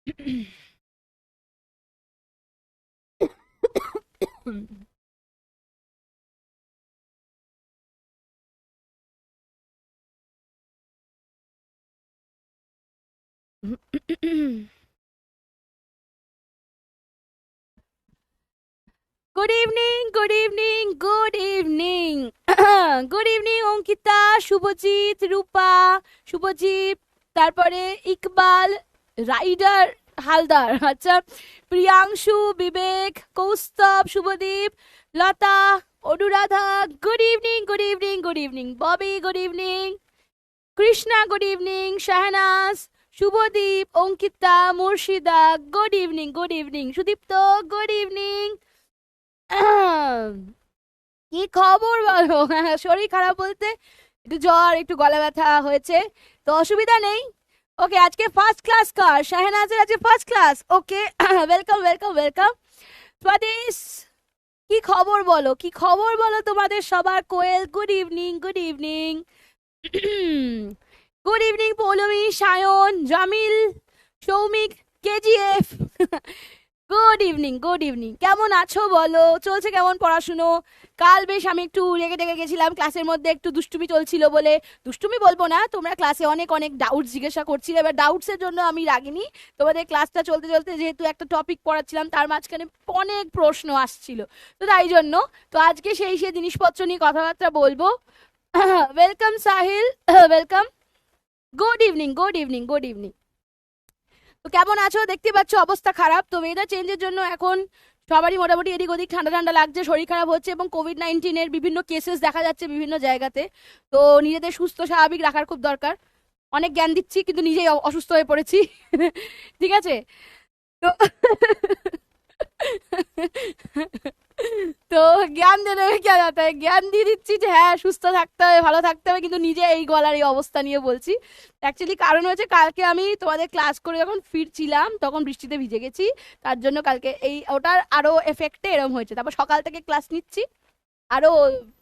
Good evening, good evening, good evening. Good evening Ankita, Subhajit, Rupa, Subhajit, তারপরে ইকবাল, রাইডার হালদার, আচ্ছা, Priyanshu, Bibek, Kaustav, Subhadeep, Lata, Anuradha, good evening, good evening, good evening, Bobby, good evening, Krishna, good evening, Shahnaz, Subhadeep, Ankita, Murshida, good evening, good evening, Sudipta, good evening. কি খবর বলো? শরীর খারাপ বলতে একটু জ্বর, একটু গলা ব্যথা হয়েছে, তো অসুবিধা নেই। ওকে, আজকে ফার্স্ট ক্লাস কার? শাহনাজের আজকে first class. Okay, welcome, welcome, welcome. স্বাদিস, কি খবর বলো, কি খবর বলো তোমাদের সবার? Koel, good evening, good evening. Good evening Poulami, Sayan, Jamil, Soumik, KGF. Good evening, good evening. কেমন আছো বলো? চলছে কেমন পড়াশুনো? কাল বেশ আমি একটু রেগে টেগে গেছিলাম, ক্লাসের মধ্যে একটু দুষ্টুমি চলছিল বলে। দুষ্টুমি বলবো না, তোমরা ক্লাসে অনেক অনেক ডাউট জিজ্ঞাসা করছিলে, এবার ডাউটসের জন্য আমি রাগিনি। তোমাদের ক্লাসটা চলতে চলতে যেহেতু একটা টপিক পড়াচ্ছিলাম, তার মাঝখানে অনেক প্রশ্ন আসছিল, তো তাই জন্য তো আজকে সেই জিনিসপত্র নিয়ে কথাবার্তা বলবো। Welcome Sahil, welcome. Good evening, good evening, good evening. তো কেমন আছো? দেখতে পাচ্ছ অবস্থা খারাপ, তো ওয়েদার চেঞ্জের জন্য এখন সবারই মোটামুটি এদিক ওদিক ঠান্ডা ঠান্ডা লাগছে, শরীর খারাপ হচ্ছে, এবং কোভিড-19-এর বিভিন্ন কেসেস দেখা যাচ্ছে বিভিন্ন জায়গাতে। তো নিজেদের সুস্থ স্বাভাবিক রাখার খুব দরকার। অনেক জ্ঞান দিচ্ছি কিন্তু নিজেই অসুস্থ হয়ে পড়েছি। ঠিক আছে, তো তো জ্ঞান দেনে क्या जाता है, জ্ঞান দিয়ে দিচ্ছি যে হ্যাঁ সুস্থ থাকতে হবে, ভালো থাকতে হবে, কিন্তু নিজে এই গলার এই অবস্থা নিয়ে বলছি। অ্যাকচুয়ালি কারণ হচ্ছে কালকে আমি তোমাদের ক্লাস করে যখন ফিরছিলাম তখন বৃষ্টিতে ভিজে গেছি, তার জন্য কালকে এই ওটার আরো এফেক্টে এরম হয়েছে। তারপর সকাল থেকে ক্লাস নিচ্ছি, আরো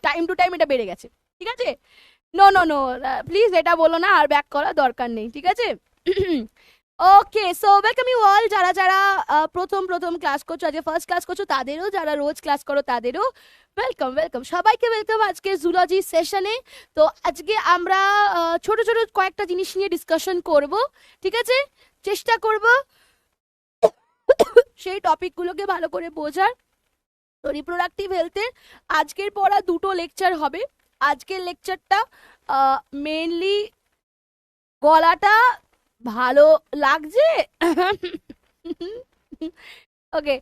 টাইম টু টাইম এটা বেড়ে গেছে। ঠিক আছে, নো নো নো, প্লিজ এটা বলো না, আর ব্যাক করা দরকার নেই, ঠিক আছে? ওকে, সো ওয়েলকাম ইউ অল, যারা যারা প্রথম প্রথম ক্লাস করছো, আজকে ফার্স্ট ক্লাস করছো তাদেরও, যারা রোজ ক্লাস করো তাদেরও ওয়েলকাম, ওয়েলকাম, সবাইকে ওয়েলকাম আজকে জুলজি সেশনে। তো আজকে আমরা ছোট ছোট কয়েকটা জিনিস নিয়ে ডিসকাশন করব, ঠিক আছে? চেষ্টা করব সেই টপিকগুলোকে ভালো করে বোঝার। তো রিপ্রোডাক্টিভ হেলথের আজকের পড়া দুটো লেকচার হবে। আজকের লেকচারটা মেনলি গলাটা ভালো লাগছে। ওকে,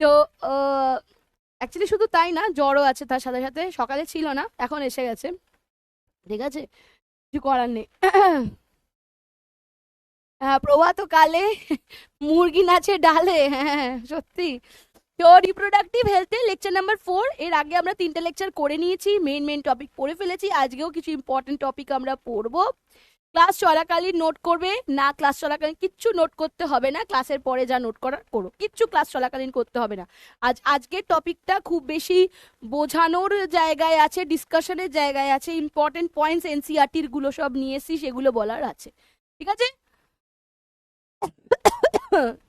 তো অ্যাকচুয়ালি শুধু তাই না, জ্বরও আছে তার সাথে সাথে, সকালে ছিল না, এখন এসে গেছে। ঠিক আছে, কিছু করার নেই। হ্যাঁ, প্রভাত কালে মুরগি নাচে ডালে, হ্যাঁ সত্যি। তো রিপ্রোডাক্টিভ হেলথে লেকচার নাম্বার 4, এর আগে আমরা 3টে লেকচার করে নিয়েছি, মেন মেন টপিক পড়ে ফেলেছি। আজকেও কিছু ইম্পর্টেন্ট টপিক আমরা পড়বো। ক্লাস চলাকালীন নোট করবে না, ক্লাস চলাকালীন কিচ্ছু নোট করতে হবে না, ক্লাসের পরে যা নোট করার করো, কিচ্ছু ক্লাস চলাকালীন করতে হবে না। আজকের টপিকটা খুব বেশি বোঝানোর জায়গায় আছে, ডিসকাশনের জায়গায় আছে, ইম্পর্টেন্ট পয়েন্টস এনসিআরটির গুলো সব নিয়ে এসছি, সেগুলো বলার আছে। ঠিক আছে,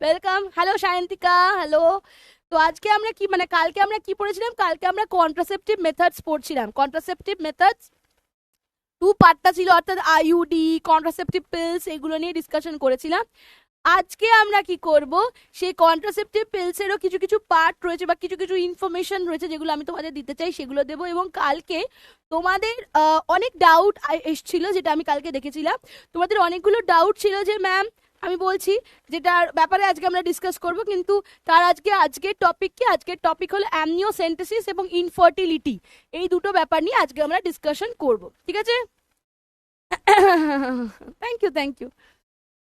ওয়েলকাম। Hello Sayantika, hello. তো আজকে আমরা কি মানে কালকে আমরা কি পড়েছিলাম? কালকে আমরা কন্ট্রাসেপটিভ মেথডস পড়ছিলাম। কন্ট্রাসেপটিভ মেথডস 2 পার্টটা ছিল, অর্থাৎ আইইউডি, কন্ট্রাসেপটিভ পিলস, এগুলো নিয়ে ডিসকাশন করেছিলাম। আজকে আমরা কি করব, সেই কন্ট্রাসেপটিভ পিলসেরও কিছু কিছু পার্ট রয়েছে বা কিছু কিছু ইনফরমেশন রয়েছে যেগুলো আমি তোমাদের দিতে চাই, সেগুলো দেবো। এবং কালকে তোমাদের অনেক ডাউট এসছিল, যেটা আমি কালকে দেখেছিলাম, তোমাদের অনেকগুলো ডাউট ছিল যে ম্যাম, আমি বলছি যেটার ব্যাপারে আজকে আমরা ডিসকাস করব, কিন্তু তার আজকের টপিক কি? আজকের টপিক হলো অ্যামনিওসেন্টেসিস এবং ইনফার্টিলিটি, এই দুটো ব্যাপার নিয়ে আজকে আমরা ডিসকাশন করব, ঠিক আছে? Thank you, thank you.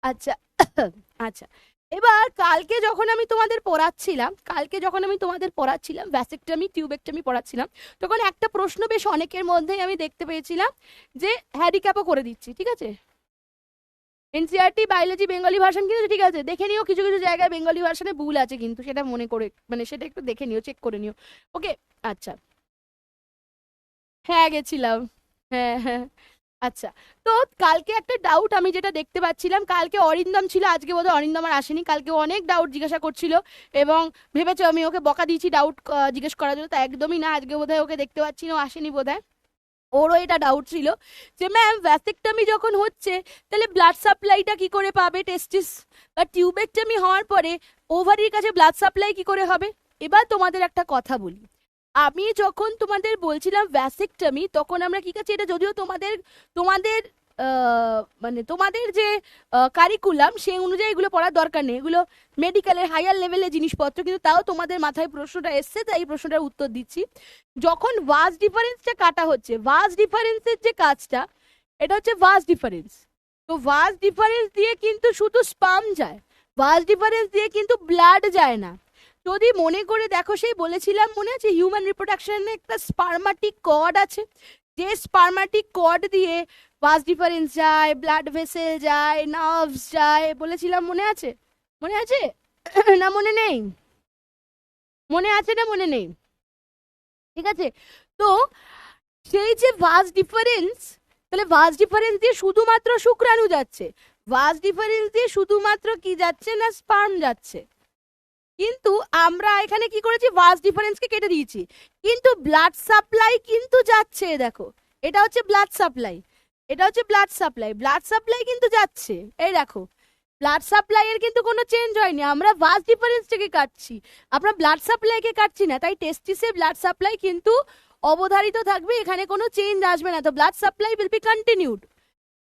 আচ্ছা, আচ্ছা, এবার কালকে যখন আমি তোমাদের পড়াচ্ছিলাম ভ্যাসেক্টমি টিউবেক্টমি পড়াচ্ছিলাম, তখন একটা প্রশ্ন বেশ অনেকের মধ্যেই আমি দেখতে পেয়েছিলাম, যে হ্যান্ডিক্যাপও করে দিচ্ছি, ঠিক আছে? এনসিআরটি বায়োলজি বেঙ্গলি ভার্সন কিন্তু ঠিক আছে, দেখে নিও, কিছু কিছু জায়গায় বেঙ্গলি ভার্সনে ভুল আছে কিন্তু, সেটা মনে করে মানে সেটা একটু দেখে নিও, চেক করে নিও। ওকে, আচ্ছা, হ্যাঁ গেছিলাম, হ্যাঁ হ্যাঁ, আচ্ছা, তো কালকে একটা ডাউট আমি যেটা দেখতে পাচ্ছিলাম, কালকে অরিন্দম ছিল, আজকে বোধহয় অরিন্দম আর আসেনি। কালকে অনেক ডাউট জিজ্ঞাসা করছিল এবং ভেবেছো আমি ওকে বকা দিয়েছি ডাউট জিজ্ঞেস করার জন্য, তা একদমই না। আজকে বোধহয় ওকে দেখতে পাচ্ছি না, ও আসেনি বোধহয়। ওরও এটা ডাউট ছিল যে ম্যাম ভ্যাসেকটমি যখন হচ্ছে তাহলে ব্লাড সাপ্লাইটা কি করে পাবে টেস্টিস, বা টিউবেকটমি হওয়ার পরে ওভারির কাছে ব্লাড সাপ্লাই কি করে হবে। এবার তোমাদের একটা কথা বলি, আমি যখন তোমাদের বলছিলাম ভ্যাসেকটমি তখন আমরা কি কাছে, এটা যদিও তোমাদের তোমাদের মানে তোমাদের যে কারিকুলাম সেই অনুযায়ী এগুলো পড়ার দরকার নেই, এগুলো মেডিকেলের হায়ার লেভেলের জিনিসপত্র, কিন্তু তাও তোমাদের মাথায় প্রশ্নটা এসছে তাই এই প্রশ্নটার উত্তর দিচ্ছি। যখন ভাস ডিফারেন্সটা কাটা হচ্ছে, ভাস ডিফারেন্সের যে কাজটা এটা হচ্ছে ভাস ডিফারেন্স। তো ভাস ডিফারেন্স দিয়ে কিন্তু শুধু স্পাম যায়, ভাস ডিফারেন্স দিয়ে কিন্তু ব্লাড যায় না। যদি মনে করে দেখো, সেই বলেছিলাম মনে আছে হিউম্যান রিপ্রোডাকশনে একটা স্পার্মাটিক কর্ড আছে, যে স্পার্মাটিক কর্ড দিয়ে ভাস ডিফারেন্স যায়, ব্লাড ভেসেল যায়, নার্ভস যায়, বলেছিলাম মনে আছে? মনে আছে না মনে নেই? মনে আছে না মনে নেই? ঠিক আছে, তো সেই যে ভাস ডিফারেন্স, তাহলে ভাস ডিফারেন্স দিয়ে শুধুমাত্র শুক্রাণু যাচ্ছে, ভাস ডিফারেন্স দিয়ে শুধুমাত্র কি যাচ্ছে না স্পার্ম যাচ্ছে। কিন্তু আমরা এখানে কি করেছি, ভাস ডিফারেন্সকে কেটে দিয়েছি, কিন্তু ব্লাড সাপ্লাই কিন্তু যাচ্ছে। দেখো এটা হচ্ছে ব্লাড সাপ্লাই, এটা হচ্ছে ব্লাড সাপ্লাই, ব্লাড সাপ্লাই কিন্তু যাচ্ছে। এই দেখো ব্লাড সাপ্লাই এর কিন্তু কোনো চেঞ্জ হয়নি, আমরা ভাস ডিফারেন্সটাকে কাটছি, আমরা ব্লাড সাপ্লাইকে কাটছি না। তাই টেস্টিসে ব্লাড সাপ্লাই কিন্তু অবধারিত থাকবে, এখানে কোনো চেঞ্জ আসবে না। তো blood supply will be continued.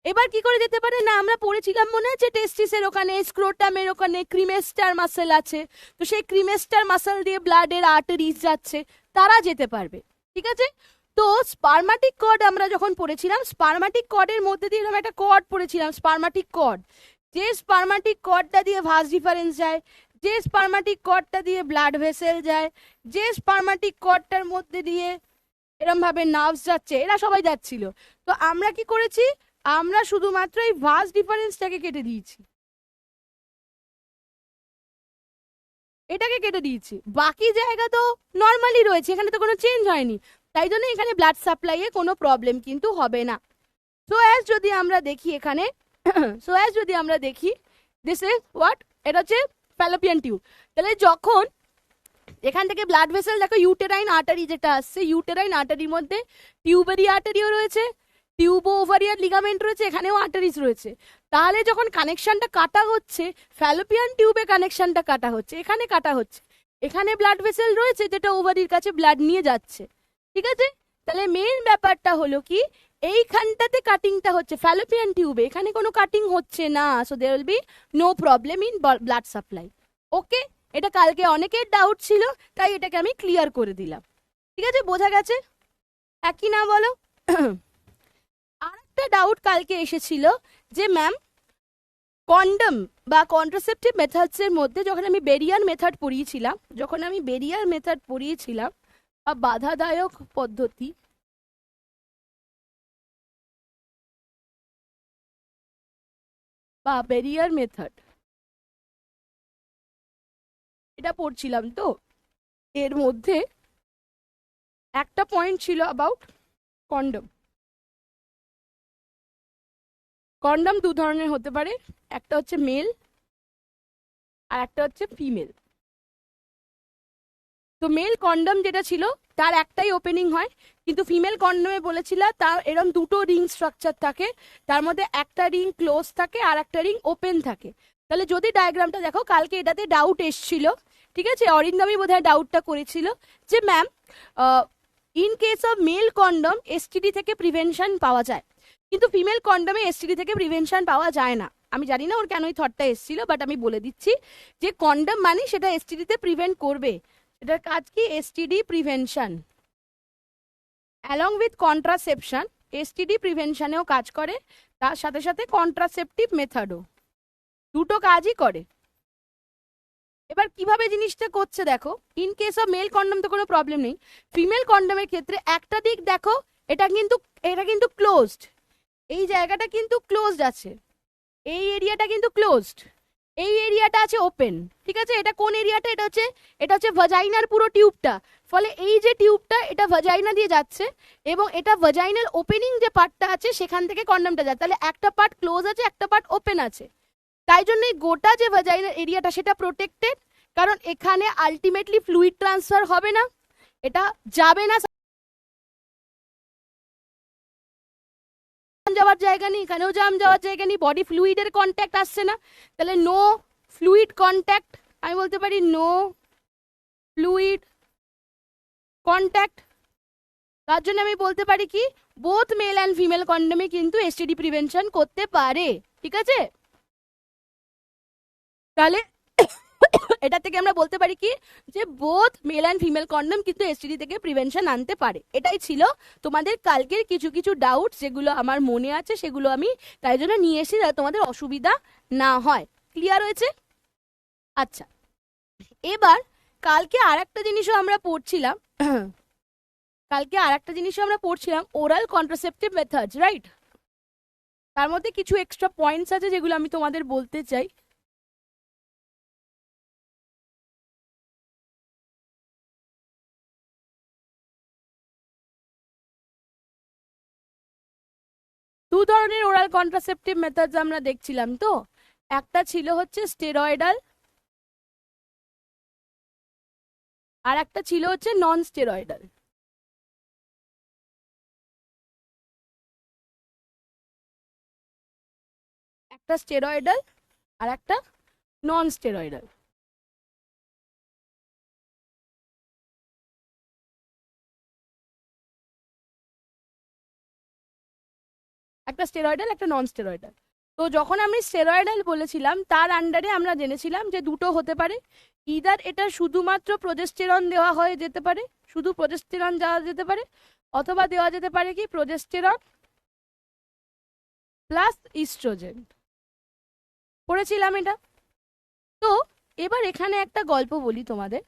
এবার কি করে যেতে পারে না, আমরা পড়েছিলাম মনে আছে টেস্টিসের ওখানে স্ক্রোটামের ওখানে ক্রিমেস্টার মাসেল আছে, তো সেই ক্রিমেস্টার মাসেল দিয়ে ব্লাডের আর্টারিজ যাচ্ছে, তারা যেতে পারবে। ঠিক আছে, তো স্পার্মাটিক কর্ড আমরা যখন পড়েছিলাম, স্পার্মাটিক কর্ডের মধ্যে দিয়ে এরকম একটা কর্ড পড়েছিলাম, স্পার্মাটিক কর্ড, যে স্পার্মাটিক কর্ডটা দিয়ে ভাস ডিফারেন্স যায়, যে স্পার্মাটিক কর্ডটা দিয়ে ব্লাড ভেসেল যায়, যে স্পার্মাটিক কর্ডটার মধ্যে দিয়ে এরম ভাবে নার্ভস যাচ্ছে, এরা সবাই যাচ্ছিল। তো আমরা কি করেছি, আমরা শুধুমাত্র এই ভাস ডিফারেন্সটাকে কেটে দিয়েছি, এটাকে কেটে দিয়েছি, বাকি জায়গা তো নর্মালি রয়েছে, এখানে তো কোনো চেঞ্জ হয়নি, তাই জন্য এখানে ব্লাড সাপ্লাইয়ে কোনো প্রবলেম কিন্তু হবে না। সো অ্যাজ যদি আমরা দেখি এখানে সো অ্যাজ যদি আমরা দেখি দিস ইজ হোয়াট, এটা হচ্ছে ফ্যালোপিয়ান টিউব। তাহলে যখন এখান থেকে ব্লাড ভেসেল দেখো ইউটেরাইন আর্টারি যেটা আসছে, ইউটেরাইন আর্টারির মধ্যে টিউবারি আর্টারিও রয়েছে, টিউবো ওভারিয়ার লিগামেন্ট রয়েছে, এখানেও আর্টারিজ রয়েছে। তাহলে যখন কানেকশনটা কাটা হচ্ছে, ফ্যালোপিয়ান টিউবে কানেকশনটা কাটা হচ্ছে, এখানে কাটা হচ্ছে, এখানে ব্লাড ভেসেল রয়েছে যেটা ওভারির কাছে ব্লাড নিয়ে যাচ্ছে। ঠিক আছে, তাহলে মেইন ব্যাপারটা হলো কি, এইখানটাতে কাটিংটা হচ্ছে ফ্যালোপিয়ান টিউবে, এখানে কোনো কাটিং হচ্ছে না। So there will be no problem in blood supply. Okay, এটা কালকে অনেকের ডাউট ছিল, তাই এটাকে আমি ক্লিয়ার করে দিলাম। ঠিক আছে, বোঝা গেছে? একই না বলো? আর একটা ডাউট কালকে এসেছিল যে ম্যাম কন্ডম বা কন্ট্রাসেপটিভ মেথডসের মধ্যে যখন আমি বেরিয়ার মেথড পড়িয়েছিলাম, বা বাধাদায়ক পদ্ধতি বা বেরিয়ার মেথড, এটা পড়ছিলাম, তো এর মধ্যে একটা পয়েন্ট ছিল অ্যাবাউট কন্ডম। কন্ডম দু ধরনের হতে পারে, একটা হচ্ছে মেল আর একটা হচ্ছে ফিমেল। তো মেল কন্ডম যেটা ছিল তার একটাই ওপেনিং হয়, কিন্তু ফিমেল কন্ডমে বলেছিল তার এরকম দুটো রিং স্ট্রাকচার থাকে, তার মধ্যে একটা রিং ক্লোজ থাকে আর একটা রিং ওপেন থাকে। তাহলে যদি ডায়াগ্রামটা দেখো, কালকে এটাতে ডাউট এসছিল, ঠিক আছে, অরিন্দমই বোধহয় ডাউটটা করেছিল যে ma'am in case of male condom STD থেকে প্রিভেনশন পাওয়া যায়, কিন্তু ফিমেল কন্ডমে এসটিডি থেকে প্রিভেনশন পাওয়া যায় না। আমি জানি না ওর কেন এই থটটা এসছিল, বাট আমি বলে দিচ্ছি যে কন্ডম মানে সেটা এসটিডিতে প্রিভেন্ট করবে, এটার কাজ কি STD prevention along with contraception, STD প্রিভেনশনেও কাজ করে, তার সাথে সাথে কন্ট্রাসেপটিভ মেথডও, দুটো কাজই করে। এবার কিভাবে জিনিসটা করছে দেখো, in case of male condom তো কোনো প্রবলেম নেই, ফিমেল কন্ডমের ক্ষেত্রে একটা দিক দেখো, এটা কিন্তু ক্লোজড, এই জায়গাটা কিন্তু ক্লোজড আছে, এই এরিয়াটা কিন্তু ক্লোজড, এই এরিয়াটা আছে ওপেন। ঠিক আছে, এটা কোন এরিয়াটা, এটা হচ্ছে ভাজাইনার পুরো টিউবটা, ফলে এই যে টিউবটা এটা ভাজাইনা দিয়ে যাচ্ছে এবং এটা ভাজাইনাল ওপেনিং যে পার্টটা আছে সেখান থেকে কন্ডমটা যাচ্ছে, তাহলে একটা পার্ট ক্লোজ আছে একটা পার্ট ওপেন আছে। তাই জন্য এই গোটা যে ভাজাইনাল এরিয়াটা সেটা প্রোটেক্টেড, কারণ এখানে আলটিমেটলি ফ্লুইড ট্রান্সফার হবে না, এটা যাবে না, যাওয়ার জায়গা নেই, এখানেও জাম যাওয়ার জায়গা নেই, বডি ফ্লুইডের কন্ট্যাক্ট আসছে না, তাহলে নো ফ্লুইড কন্ট্যাক্ট, আমি বলতে পারি নো ফ্লুইড কন্ট্যাক্ট। তার জন্য আমি বলতে পারি কি বোথ মেল অ্যান্ড ফিমেল কন্ডমে কিন্তু এসটিডি প্রিভেনশন করতে পারে, ঠিক আছে? তাহলে এটা থেকে আমরা বলতে পারি কি যে both male and female condom কিন্তু এসটিডি থেকে প্রিভেনশন আনতে পারে। এটাই ছিল তোমাদের কালকের কিছু কিছু ডাউট, যেগুলো আমার মনে আছে সেগুলো আমি তাই জন্য নিয়ে এসেছি যাতে তোমাদের অসুবিধা না হয়। ক্লিয়ার হয়েছে? আচ্ছা, এবার কালকে আর একটা জিনিসও আমরা পড়ছিলাম ওরাল কন্ট্রাসেপটিভ মেথডস, রাইট? তার মধ্যে কিছু এক্সট্রা পয়েন্টস আছে যেগুলো আমি তোমাদের বলতে চাই। দু ধরনের ওরাল কন্ট্রাসেপটিভ মেথডস আমরা দেখছিলাম, তো একটা ছিল হচ্ছে স্টেরয়েডাল আর একটা ছিল হচ্ছে নন স্টেরয়েডাল। একটা স্টেরয়েডাল আর একটা নন স্টেরয়েডাল। একটা স্টেরয়েডাল একটা নন স্টেরয়েডাল। তো যখন আমি স্টেরয়েডাল বলেছিলাম তার আন্ডারে আমরা জেনেছিলাম যে দুটো হতে পারে, ইদার এটা শুধুমাত্র প্রোজেস্টেরন দেওয়া হয়ে যেতে পারে, শুধু প্রোজেস্টেরন দেওয়া যেতে পারে, অথবা দেওয়া যেতে পারে কি প্রোজেস্টেরন প্লাস ইস্ট্রোজেন। পড়েছিলাম এটা। তো এবার এখানে একটা গল্প বলি তোমাদের।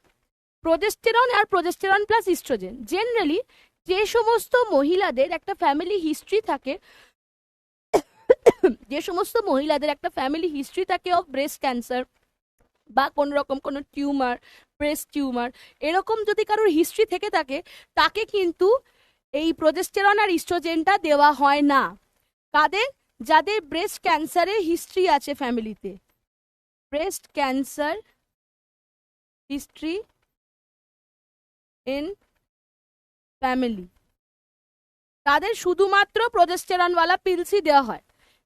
প্রোজেস্টেরন আর প্রোজেস্টেরন প্লাস ইস্ট্রোজেন, জেনারেলি যে সমস্ত মহিলাদের একটা ফ্যামিলি হিস্ট্রি থাকে অফ ব্রেস্ট ক্যান্সার বা কোনো রকম কোনো টিউমার, ব্রেস্ট টিউমার, এরকম যদি কারোর হিস্ট্রি থেকে থাকে তাকে কিন্তু এই প্রোজেস্টেরন আর ইস্ট্রোজেনটা দেওয়া হয় না। কাদের? যাদের ব্রেস্ট ক্যান্সারের হিস্ট্রি আছে ফ্যামিলিতে, breast cancer history in family, তাদের শুধুমাত্র প্রোজেস্টেরনওয়ালা পিলসই দেওয়া হয়।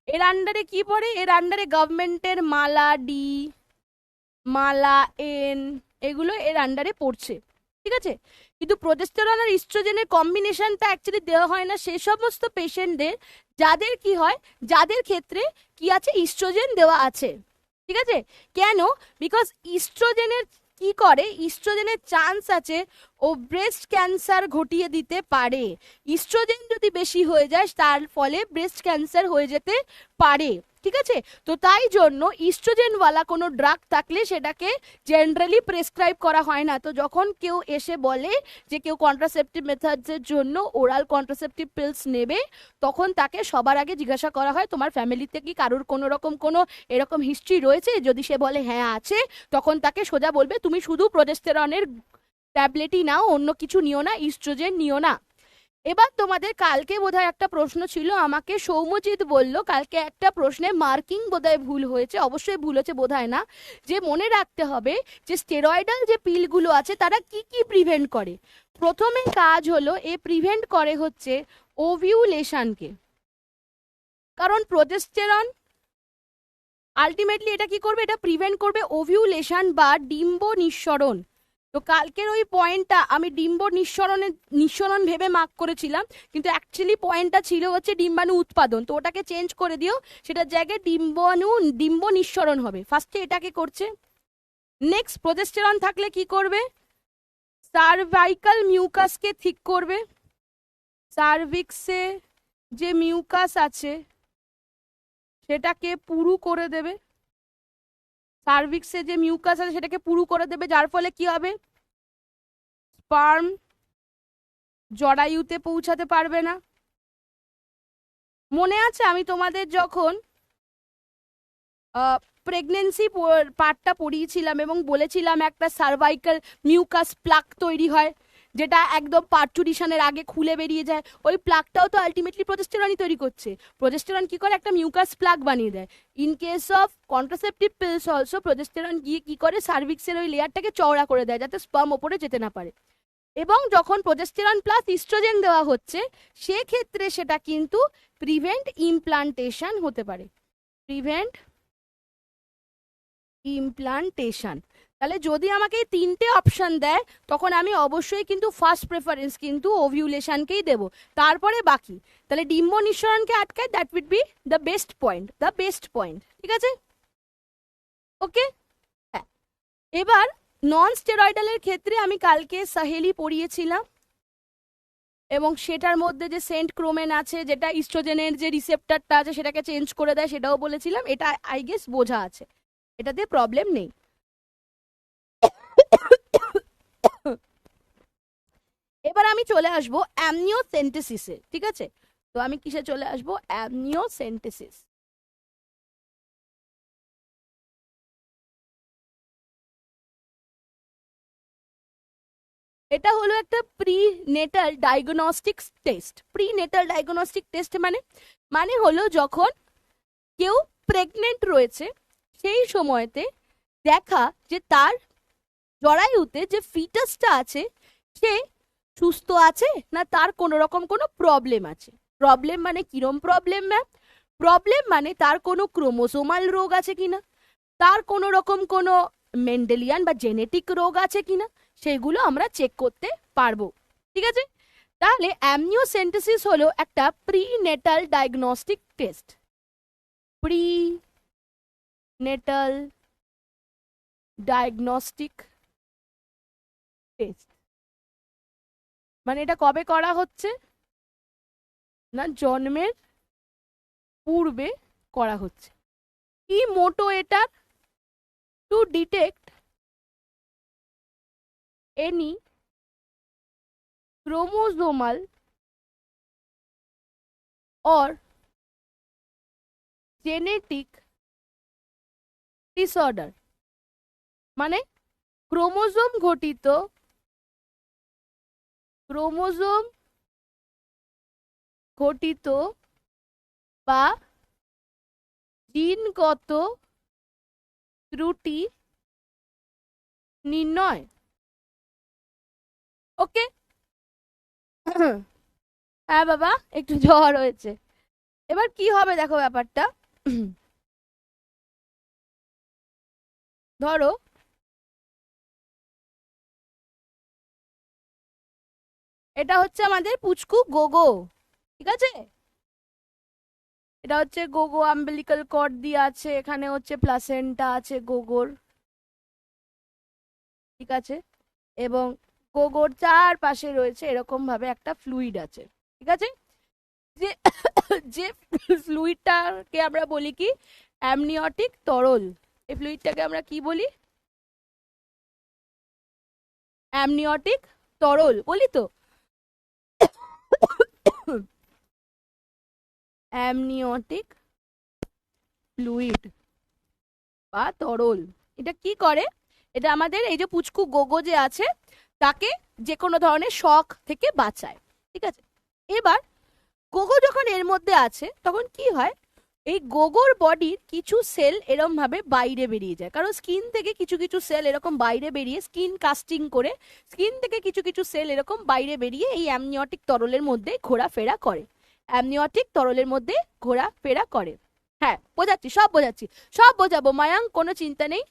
এর আন্ডারে কি পড়ে? এর আন্ডারে গভর্নমেন্টের মালা ডি, মালা এন, এগুলো এর আন্ডারে পড়ছে, ঠিক আছে? কিন্তু প্রোজেস্টেরন আর ইস্ট্রোজেনের কম্বিনেশনটা অ্যাকচুয়ালি দেওয়া হয় না সে সমস্ত পেশেন্টদের যাদের কি হয়, যাদের ক্ষেত্রে কি আছে ইস্ট্রোজেন দেওয়া আছে, ঠিক আছে? কেন? বিকজ ইস্ট্রোজেনের কি করে, ইস্ট্রোজেনের চান্স আছে ও ব্রেস্ট ক্যান্সার ঘটিয়ে দিতে পারে। ইস্ট্রোজেন যদি বেশি হয়ে যায় তার ফলে ব্রেস্ট ক্যান্সার হয়ে যেতে পারে, ঠিক আছে? তো তাই জন্য ইস্ট্রোজেনওয়ালা কোনো ড্রাগ থাকলে সেটাকে জেনারেলি প্রেসক্রাইব করা হয় না। তো যখন কেউ এসে বলে যে কেউ কন্ট্রাসেপটিভ মেথডসের জন্য ওরাল কন্ট্রাসেপটিভ পিলস নেবে, তখন তাকে সবার আগে জিজ্ঞাসা করা হয় তোমার ফ্যামিলিতে কি কারোর কোনো রকম কোনো এরকম হিস্ট্রি রয়েছে? যদি সে বলে হ্যাঁ আছে, তখন তাকে সোজা বলবে তুমি শুধু প্রোজেস্টেরনের ট্যাবলেটই নাও, অন্য কিছু নিও না, ইস্ট্রোজেন নিও না। এবার তোমাদের কালকে বোধহয় একটা প্রশ্ন ছিল, আমাকে সৌম্যজিৎ বলল কালকে একটা প্রশ্নে মার্কিং বোধহয় ভুল হয়েছে, অবশ্যই ভুল হয়েছে বোধহয় না, যে মনে রাখতে হবে যে স্টেরয়েডাল যে পিলগুলো আছে তারা কি কি প্রিভেন্ট করে। প্রথমে কাজ হলো এ প্রিভেন্ট করে হচ্ছে ওভিউলেশনকে, কারণ প্রোজেস্টেরন আলটিমেটলি এটা কি করবে, এটা প্রিভেন্ট করবে ওভিউলেশন বা ডিম্ব নিঃসরণ। তো কালকের ওই পয়েন্টটা আমি ডিম্ব নিঃসরণ ভেবে মার্ক করেছিলাম, কিন্তু অ্যাকচুয়ালি পয়েন্টটা ছিল হচ্ছে ডিম্বাণু উৎপাদন, তো ওটাকে চেঞ্জ করে দিও, সেটার জায়গায় ডিম্ব নিঃসরণ হবে। ফার্স্টে এটাকে করছে। নেক্সট প্রোজেস্টেরন থাকলে কি করবে, সার্ভাইকাল মিউকাসকে ঠিক করবে, সার্ভিক্সে যে মিউকাস আছে সেটাকে পুরু করে দেবে, সার্ভিক্সে যে মিউকাস আছে সেটাকে পুরু করে দেবে, যার ফলে কি হবে, স্পার্ম জরায়ুতে পৌঁছাতে পারবে না। মনে আছে আমি তোমাদের যখন প্রেগনেন্সি পার্টটা পড়িয়েছিলাম এবং বলেছিলাম একটা সার্ভাইকাল মিউকাস প্লাক তৈরি হয়, যেটা একদম পার্টুরিশনের আগে খুলে বেরিয়ে যায়, ওই প্লাগটাও তো আলটিমেটলি প্রজেস্টেরনই তৈরি করছে। প্রজেস্টেরন কি করে, একটা মিউকাস প্লাগ বানিয়ে দেয়। In case of contraceptive pills also progesterone গিয়ে কি করে, সার্ভিক্সের ওই লেয়ারটাকে চওড়া করে দেয় যাতে স্পার্ম ওপরে যেতে না পারে। এবং যখন প্রজেস্টেরন প্লাস ইস্ট্রোজেন দেওয়া হচ্ছে, সেক্ষেত্রে সেটা কিন্তু প্রিভেন্ট ইমপ্লান্টেশন হতে পারে, প্রিভেন্ট ইমপ্লান্টেশন। তাহলে যদি আমাকে তিনটে অপশন দেয়, তখন আমি অবশ্যই কিন্তু ফার্স্ট প্রেফারেন্স কিন্তু ওভিউলেশনকেই দেব, তারপরে বাকি। তাহলে ডিম্ব নিঃসরণকে আটকায়, that weed B the best point, the best point. ঠিক আছে, ওকে। হ্যাঁ, এবার নন স্টেরয়েডালের ক্ষেত্রে আমি কালকে সাহেলি পড়িয়েছিলাম, এবং সেটার মধ্যে যে সেন্ট ক্রোমেন আছে, যেটা ইস্ট্রোজেনের যে রিসেপ্টরটা আছে সেটাকে চেঞ্জ করে দেয়, সেটাও বলেছিলাম। এটা আই গেস বোঝা আছে, এটাতে প্রবলেম নেই। এবার আমি চলে আসবো অ্যামনিওসেন্টেসিসে। ঠিক আছে, তো আমি কিসে চলে আসবো, অ্যামনিওসেন্টেসিস। এটা হলো একটা pre Natal diagnostic test. Pre Natal diagnostic test মানে মানে হলো যখন কেউ প্রেগনেন্ট রয়েছে, সেই সময়তে দেখা যে তার জরায়ুতে যে ফিটাসটা আছে সে সুস্থ আছে না তার কোনো রকম কোনো প্রবলেম আছে। প্রবলেম মানে কিরম প্রবলেম ম্যাম? প্রবলেম মানে তার কোনো ক্রোমোসোমাল রোগ আছে কিনা, তার কোনো রকম কোনো মেন্ডেলিয়ান বা জেনেটিক রোগ আছে কিনা, সেগুলো আমরা চেক করতে পারবো। ঠিক আছে, তাহলে অ্যামনিওসেন্টেসিস হলো একটা pre Natal diagnostic test. Pre Natal diagnostic test মানে এটা কবে করা হচ্ছে না, জন্মের পূর্বে করা হচ্ছে। কি মোটো এটার? To detect any chromosomal or genetic disorder, মানে ক্রোমোজোম ঘটিত বা জিনগত ত্রুটি নির্ণয়। ওকে। হ্যাঁ বাবা, একটু জ্বর হয়েছে। এবার কি হবে দেখো ব্যাপারটা। ধরো এটা হচ্ছে আমাদের পুচকু গোগো। ঠিক আছে, এটা হচ্ছে গোগো, আম্বিলিক্যাল কর্ড দিয়ে আছে, এখানে হচ্ছে প্লাসেন্টা আছে গোগোর। ঠিক আছে, এবং গোগোর চারপাশে রয়েছে এরকম ভাবে একটা ফ্লুইড আছে। ঠিক আছে, যে যে ফ্লুইডটাকে আমরা বলি কি, অ্যামনিওটিক তরল। এই ফ্লুইডটাকে আমরা কি বলি, অ্যামনিওটিক তরল বলি তো। অ্যামনিওটিক ফ্লুইড বা তরল, এটা কি করে, এটা আমাদের এই যে পুচকু গোগো যে আছে তাকে যে কোনো ধরনের শক থেকে বাঁচায়। ঠিক আছে, এবার গোগো যখন এর মধ্যে আছে তখন কি হয়, এই গোগোর বডির কিছু সেল এরকম ভাবে বাইরে বেরিয়ে যায়, কারণ স্কিন থেকে কিছু কিছু সেল এরকম বাইরে বেরিয়ে, স্কিন কাস্টিং করে স্কিন থেকে কিছু কিছু সেল এরকম বাইরে বেরিয়ে এই অ্যামনিওটিক তরলের মধ্যে ঘোরাফেরা করে, অ্যামনিওটিক তরলের মধ্যে ঘোরাফেরা করে। হ্যাঁ বোঝাচ্ছি, সব বোঝাচ্ছি, সব বোঝাবো মায়াঙ্ক, কোনো চিন্তা নেই।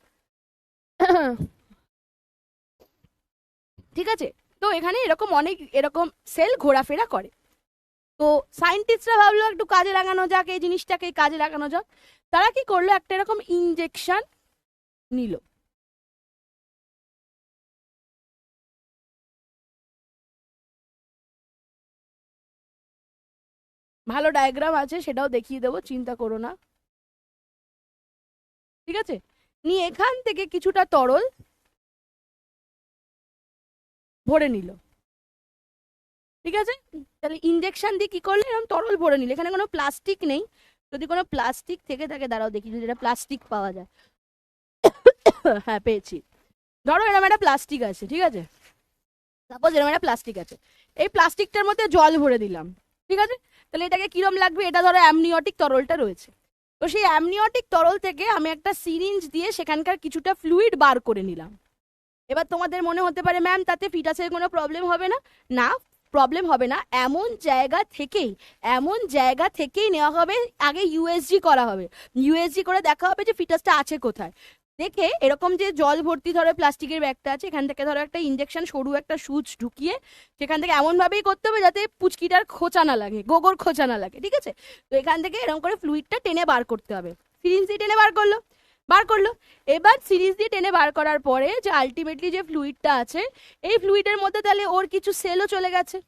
ঠিক আছে, তো এখানে এরকম অনেক এরকম সেল ঘোরাফেরা করে। তো সায়েন্টিস্টরা ভাবলো একটু কাজে লাগানো যাক, এই জিনিসটাকে কাজে লাগানো যাক। তারা কি করলো, একটা এরকম ইনজেকশন নিল। ভালো ডায়াগ্রাম আছে, সেটাও দেখিয়ে দেবো, চিন্তা করো না। ঠিক আছে, নিয়ে এখান থেকে কিছুটা তরল ভরে নিল। ঠিক আছে, তাহলে ইনজেকশন দিয়ে কি করলে, এরকম তরল ভরে নিল। এখানে কোনো প্লাস্টিক নেই, যদি কোনো প্লাস্টিক থেকে থাকে দাঁড়াও দেখি যদি এটা প্লাস্টিক পাওয়া যায়। হ্যাঁ পেয়েছি, ধরো এরকম একটা প্লাস্টিক আছে। ঠিক আছে, সাপোজ এরকম একটা প্লাস্টিক আছে, এই প্লাস্টিকটার মধ্যে জল ভরে দিলাম, ঠিক আছে? তাহলে এটাকে কিরম লাগবে? এটা ধরো অ্যামনিওটিক তরলটা রয়েছে, তো সেই অ্যামনিওটিক তরল থেকে আমি একটা সিরিঞ্জ দিয়ে সেখানকার কিছুটা ফ্লুইড বার করে নিলাম। এবার তোমাদের মনে হতে পারে ম্যাম তাতে ফিটাসের কোনো প্রবলেম হবে না। না, প্রবলেম হবে না। এমন জায়গা থেকেই নেওয়া হবে। আগে ইউএসজি করা হবে, ইউএসজি করে দেখা হবে যে ফিটাসটা আছে কোথায়। দেখে এরকম যে জল ভর্তি ধরো প্লাস্টিকের ব্যাগটা আছে, এখান থেকে ধরো একটা ইঞ্জেকশন, সরু একটা সুচ ঢুকিয়ে সেখান থেকে এমনভাবেই করতে হবে যাতে পুচকিটার খোঁচা না লাগে, গোগর খোঁচা না লাগে, ঠিক আছে? তো এখান থেকে এরকম করে ফ্লুইডটা টেনে বার করতে হবে। সিরিঞ্জ দিয়ে টেনে বার করলো। এবার সিরিজ দিয়ে টেনে বার করার পরে যে আলটিমেটলি যে ফ্লুইডটা আছে, এই ফ্লুইডের মধ্যে তাহলে ওর কিছু সেলও চলে গেছে,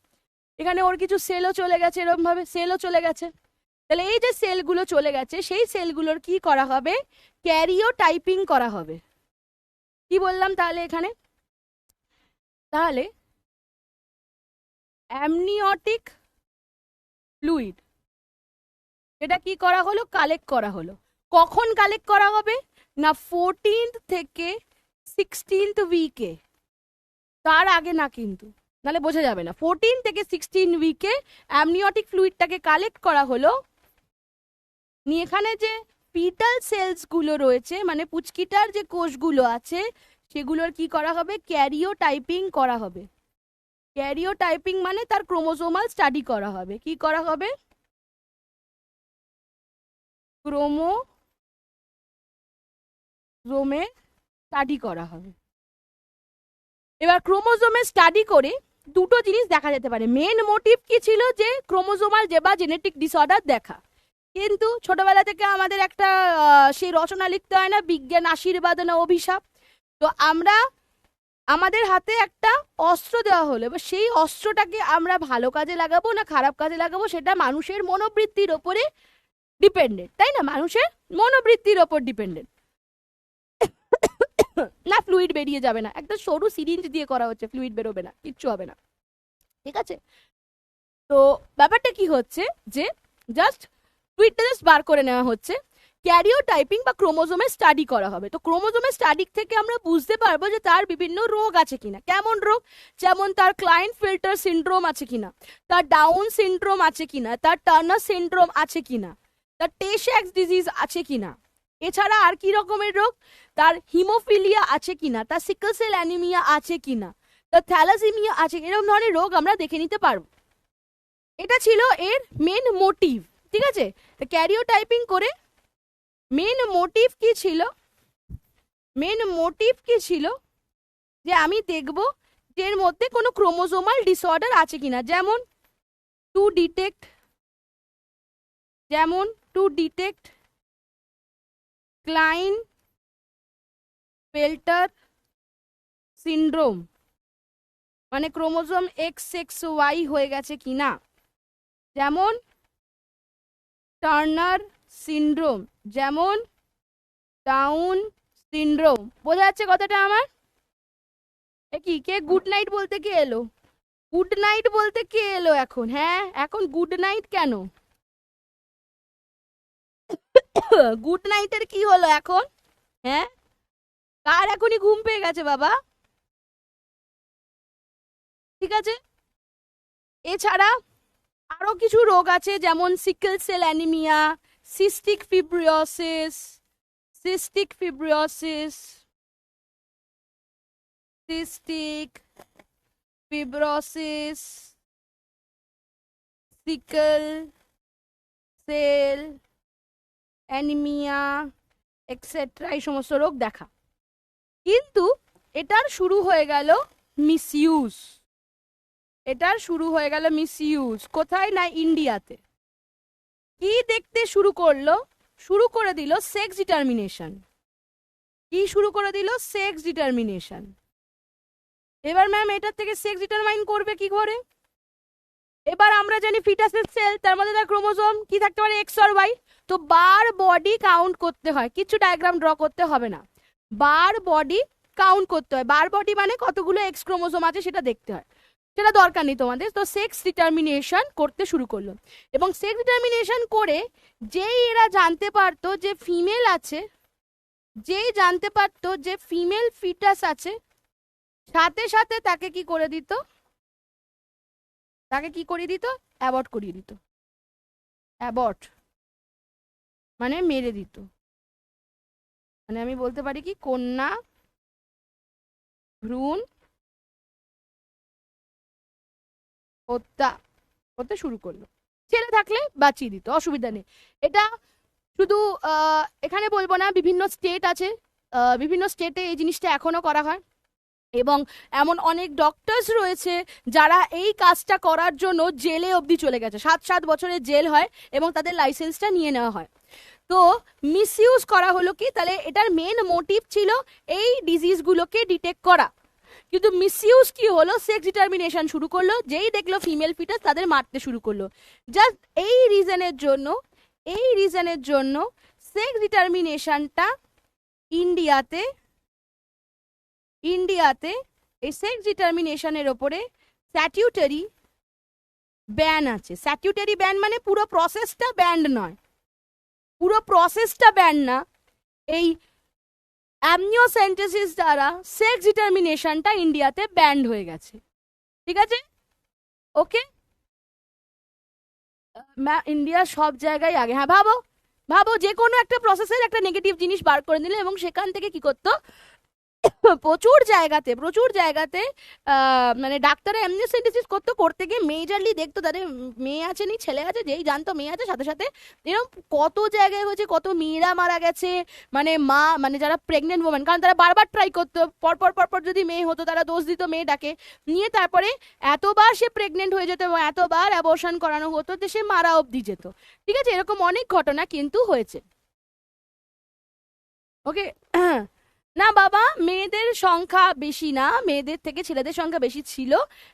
এখানে ওর কিছু সেলও চলে গেছে, এরকম ভাবে সেলও চলে গেছে। তাহলে এই যে সেলগুলো চলে গেছে, সেই সেলগুলোর কি করা হবে? ক্যারিও টাইপিং করা হবে। কি বললাম তাহলে এখানে? তাহলে অ্যামনিওটিক ফ্লুইড এটা কি করা হলো? কালেক্ট করা হলো। কখন কালেক্ট করা হবে? না 14th থেকে 16th উইকে, তার আগে না কিন্তু, নাহলে বোঝা যাবে না। 14 থেকে 16 উইকে অ্যামনিওটিক ফ্লুইডটাকে কালেক্ট করা হলো, নিয়ে এখানে যে ফিটাল সেলস গুলো রয়েছে, মানে পুচকিটার যে কোষগুলো আছে, সেগুলোর কি করা হবে? ক্যারিও টাইপিং করা হবে। ক্যারিও টাইপিং মানে তার ক্রোমোজোমাল স্টাডি করা হবে। কি করা হবে? ক্রোমোজোমে স্টাডি করা হবে। এবার ক্রোমোজোমে স্টাডি করে দুটো জিনিস দেখা যেতে পারে। মেন মোটিভ কি ছিল? যে ক্রোমোজোমাল যে বা জেনেটিক ডিসঅর্ডার দেখা। কিন্তু ছোটবেলা থেকে আমাদের একটা সেই রচনা লিখতে হয় না, বিজ্ঞান আশীর্বাদ না অভিশাপ। তো আমরা, আমাদের হাতে একটা অস্ত্র দেওয়া হলো, এবার সেই অস্ত্রটাকে আমরা ভালো কাজে লাগাবো না খারাপ কাজে লাগাবো সেটা মানুষের মনোবৃত্তির ওপরে ডিপেন্ডেন্ট, তাই না? মানুষের মনোবৃত্তির ওপর ডিপেন্ডেন্ট। না ফ্লুইড বেরিয়ে যাবে না, একটা সরু সিরিঞ্জ দিয়ে করা হচ্ছে, ফ্লুইড বেরোবে না, কিচ্ছু হবে না, ঠিক আছে? তো ব্যাপারটা কি হচ্ছে যে জাস্ট ফ্লুইডটা জাস্ট বার করে নেওয়া হচ্ছে। ক্যারিও টাইপিং বা ক্রোমোজোমে স্টাডি করা হবে। তো ক্রোমোজোমে স্টাডি থেকে আমরা বুঝতে পারবো যে তার বিভিন্ন রোগ আছে কিনা। কেমন রোগ? যেমন তার ক্লাইনফেল্টার সিন্ড্রোম আছে কিনা, তার ডাউন সিন্ড্রোম আছে কিনা, তার টার্নার সিন্ড্রোম আছে কিনা, তার টে শ্যাক্স ডিজিজ আছে কিনা, এছাড়া আর কি রকমের রোগ, তার হিমোফিলিয়া আছে কিনা, তার সিকল সেল অ্যানিমিয়া আছে কিনা, তার থ্যালাসেমিয়া আছে, এরকম ধরনের রোগ আমরা দেখে নিতে পারবো। এটা ছিল এর মেন মোটিভ, ঠিক আছে? ক্যারিও টাইপিং করে মেন মোটিভ কি ছিল? মেন মোটিভ কি ছিল? যে আমি দেখব যে এর মধ্যে কোনো ক্রোমোজোমাল ডিসঅর্ডার আছে কিনা, যেমন টু ডিটেক্ট ক্লাইনফেল্টার সিন্ড্রোম, মানে ক্রোমোজোম XXY হয়ে গেছে কিনা, যেমন টার্নার সিন্ড্রোম, যেমন ডাউন সিন্ড্রোম। বোঝা যাচ্ছে কথাটা আমার? কি কে গুড নাইট বলতে কে এলো? গুড নাইট বলতে কে এলো এখন? হ্যাঁ, এখন গুড নাইট কেন? গুড নাইটের কি হলো এখন? হ্যাঁ, কার এখনই ঘুম পেয়ে গেছে বাবা? ঠিক আছে, এছাড়া আরো কিছু রোগ আছে, যেমন sickle cell anaemia, cystic fibrosis, cystic fibrosis, sickle cell anaemia etcetera, এই সমস্ত রোগ দেখা। কিন্তু এটার শুরু হয়ে গেল মিসইউজ। কোথায়? না ইন্ডিয়াতে। কি দেখতে শুরু করলো? শুরু করে দিল সেক্স ডিটারমিনেশন। কি শুরু করে দিল? Sex determination. এবার ম্যাম এটার থেকে সেক্স ডিটারমাইন করবে কি করে? এবার আমরা জানি ফিটাসের সেল, তার মধ্যে তার ক্রোমোজোম কি থাকতে পারে? এক্স আর ওয়াই। তো বার বডি কাউন্ট করতে হয়, কিছু ডায়াগ্রাম ড্র করতে হবে না, বার বডি কাউন্ট করতে হয়। বার বডি মানে কতগুলো এক্স ক্রোমোজোম আছে সেটা দেখতে হয়, সেটা দরকার নেই তোমাদের। তো সেক্স ডিটারমিনেশন করতে শুরু করলো, এবং সেক্স ডিটারমিনেশন করে যেই এরা জানতে পারতো যে ফিমেল আছে, যেই জানতে পারতো যে ফিমেল ফিটাস আছে, সাথে সাথে তাকে কি করে দিত, তাকে কি করিয়ে দিত, অ্যাবর্ট করিয়ে দিত। অ্যাবর্ট মানে মেরে দিত, মানে আমি বলতে পারি কি কন্যা ভ্রূণ হত্যা করতে শুরু করলো। ছেলে থাকলে বাঁচিয়ে দিত, অসুবিধা নেই। এটা শুধু এখানে বলবো না, বিভিন্ন স্টেট আছে, বিভিন্ন স্টেটে এই জিনিসটা এখনো করা হয়। এবং এমন অনেক ডক্টরস রয়েছে যারা এই কাজটা করার জন্য জেলে অবধি চলে গেছে, 7 বছরের জেল হয় এবং তাদের লাইসেন্সটা নিয়ে নেওয়া হয়। তো মিসইউজ করা হলো কি, তাহলে এটার মেন মোটিভ ছিল এই ডিজিজগুলোকে ডিটেক্ট করা, কিন্তু মিসইউজ কি হলো, সেক্স ডিটারমিনেশন শুরু করলো, যেই দেখলো ফিমেল ফিটাস তাদের মারতে শুরু করলো। জাস্ট এই রিজনের জন্য, এই রিজনের জন্য সেক্স ডিটারমিনেশনটা ইন্ডিয়াতে, ইন্ডিয়াতে এই সেক্স ডিটারমিনেশনের ওপরে স্ট্যাটিউটারি ব্যান আছে। স্ট্যাটিউটারি ব্যান মানে পুরো প্রসেসটা ব্যান্ড নয়, পুরো প্রসেসটা ব্যান না, এই অ্যামনিওসেন্টেসিস দ্বারা সেক্স ডিটারমিনেশনটা ইন্ডিয়াতে ব্যান্ড হয়ে গেছে। ঠিক আছে, ওকে। ইন্ডিয়া সব জায়গায় আগে। হ্যাঁ, ভাবো ভাবো যে কোনো একটা প্রসেসের একটা নেগেটিভ জিনিস বার করে নিলে এবং সেখান থেকে কি করতো, প্রচুর জায়গাতে, প্রচুর জায়গাতে মানে ডাক্তাররা অ্যামনিওসেন্টেসিস করতো, করতে গিয়ে মেজরলি দেখতো তাদের মেয়ে আছে নি ছেলে আছে, যেই জানতো মেয়ে আছে সাথে সাথে এরকম কত জায়গায় হয়েছে, কত মেয়েরা মারা গেছে, মানে মা মানে যারা প্রেগনেন্ট ওমেন, কারণ তারা বারবার ট্রাই করতো, পরপর পরপর যদি মেয়ে হতো তারা দোষ দিত মেয়েটাকে নিয়ে, তারপরে এতবার সে প্রেগনেন্ট হয়ে যেত এবং এতবার অ্যাবর্শন করানো হতো যে সে মারা অবধি যেত। ঠিক আছে, এরকম অনেক ঘটনা কিন্তু হয়েছে। ওকে। না বাবা, মেয়েদের সংখ্যা বেশি না, মেয়েদের থেকে ছেলেদের সংখ্যা বেশি ছিল।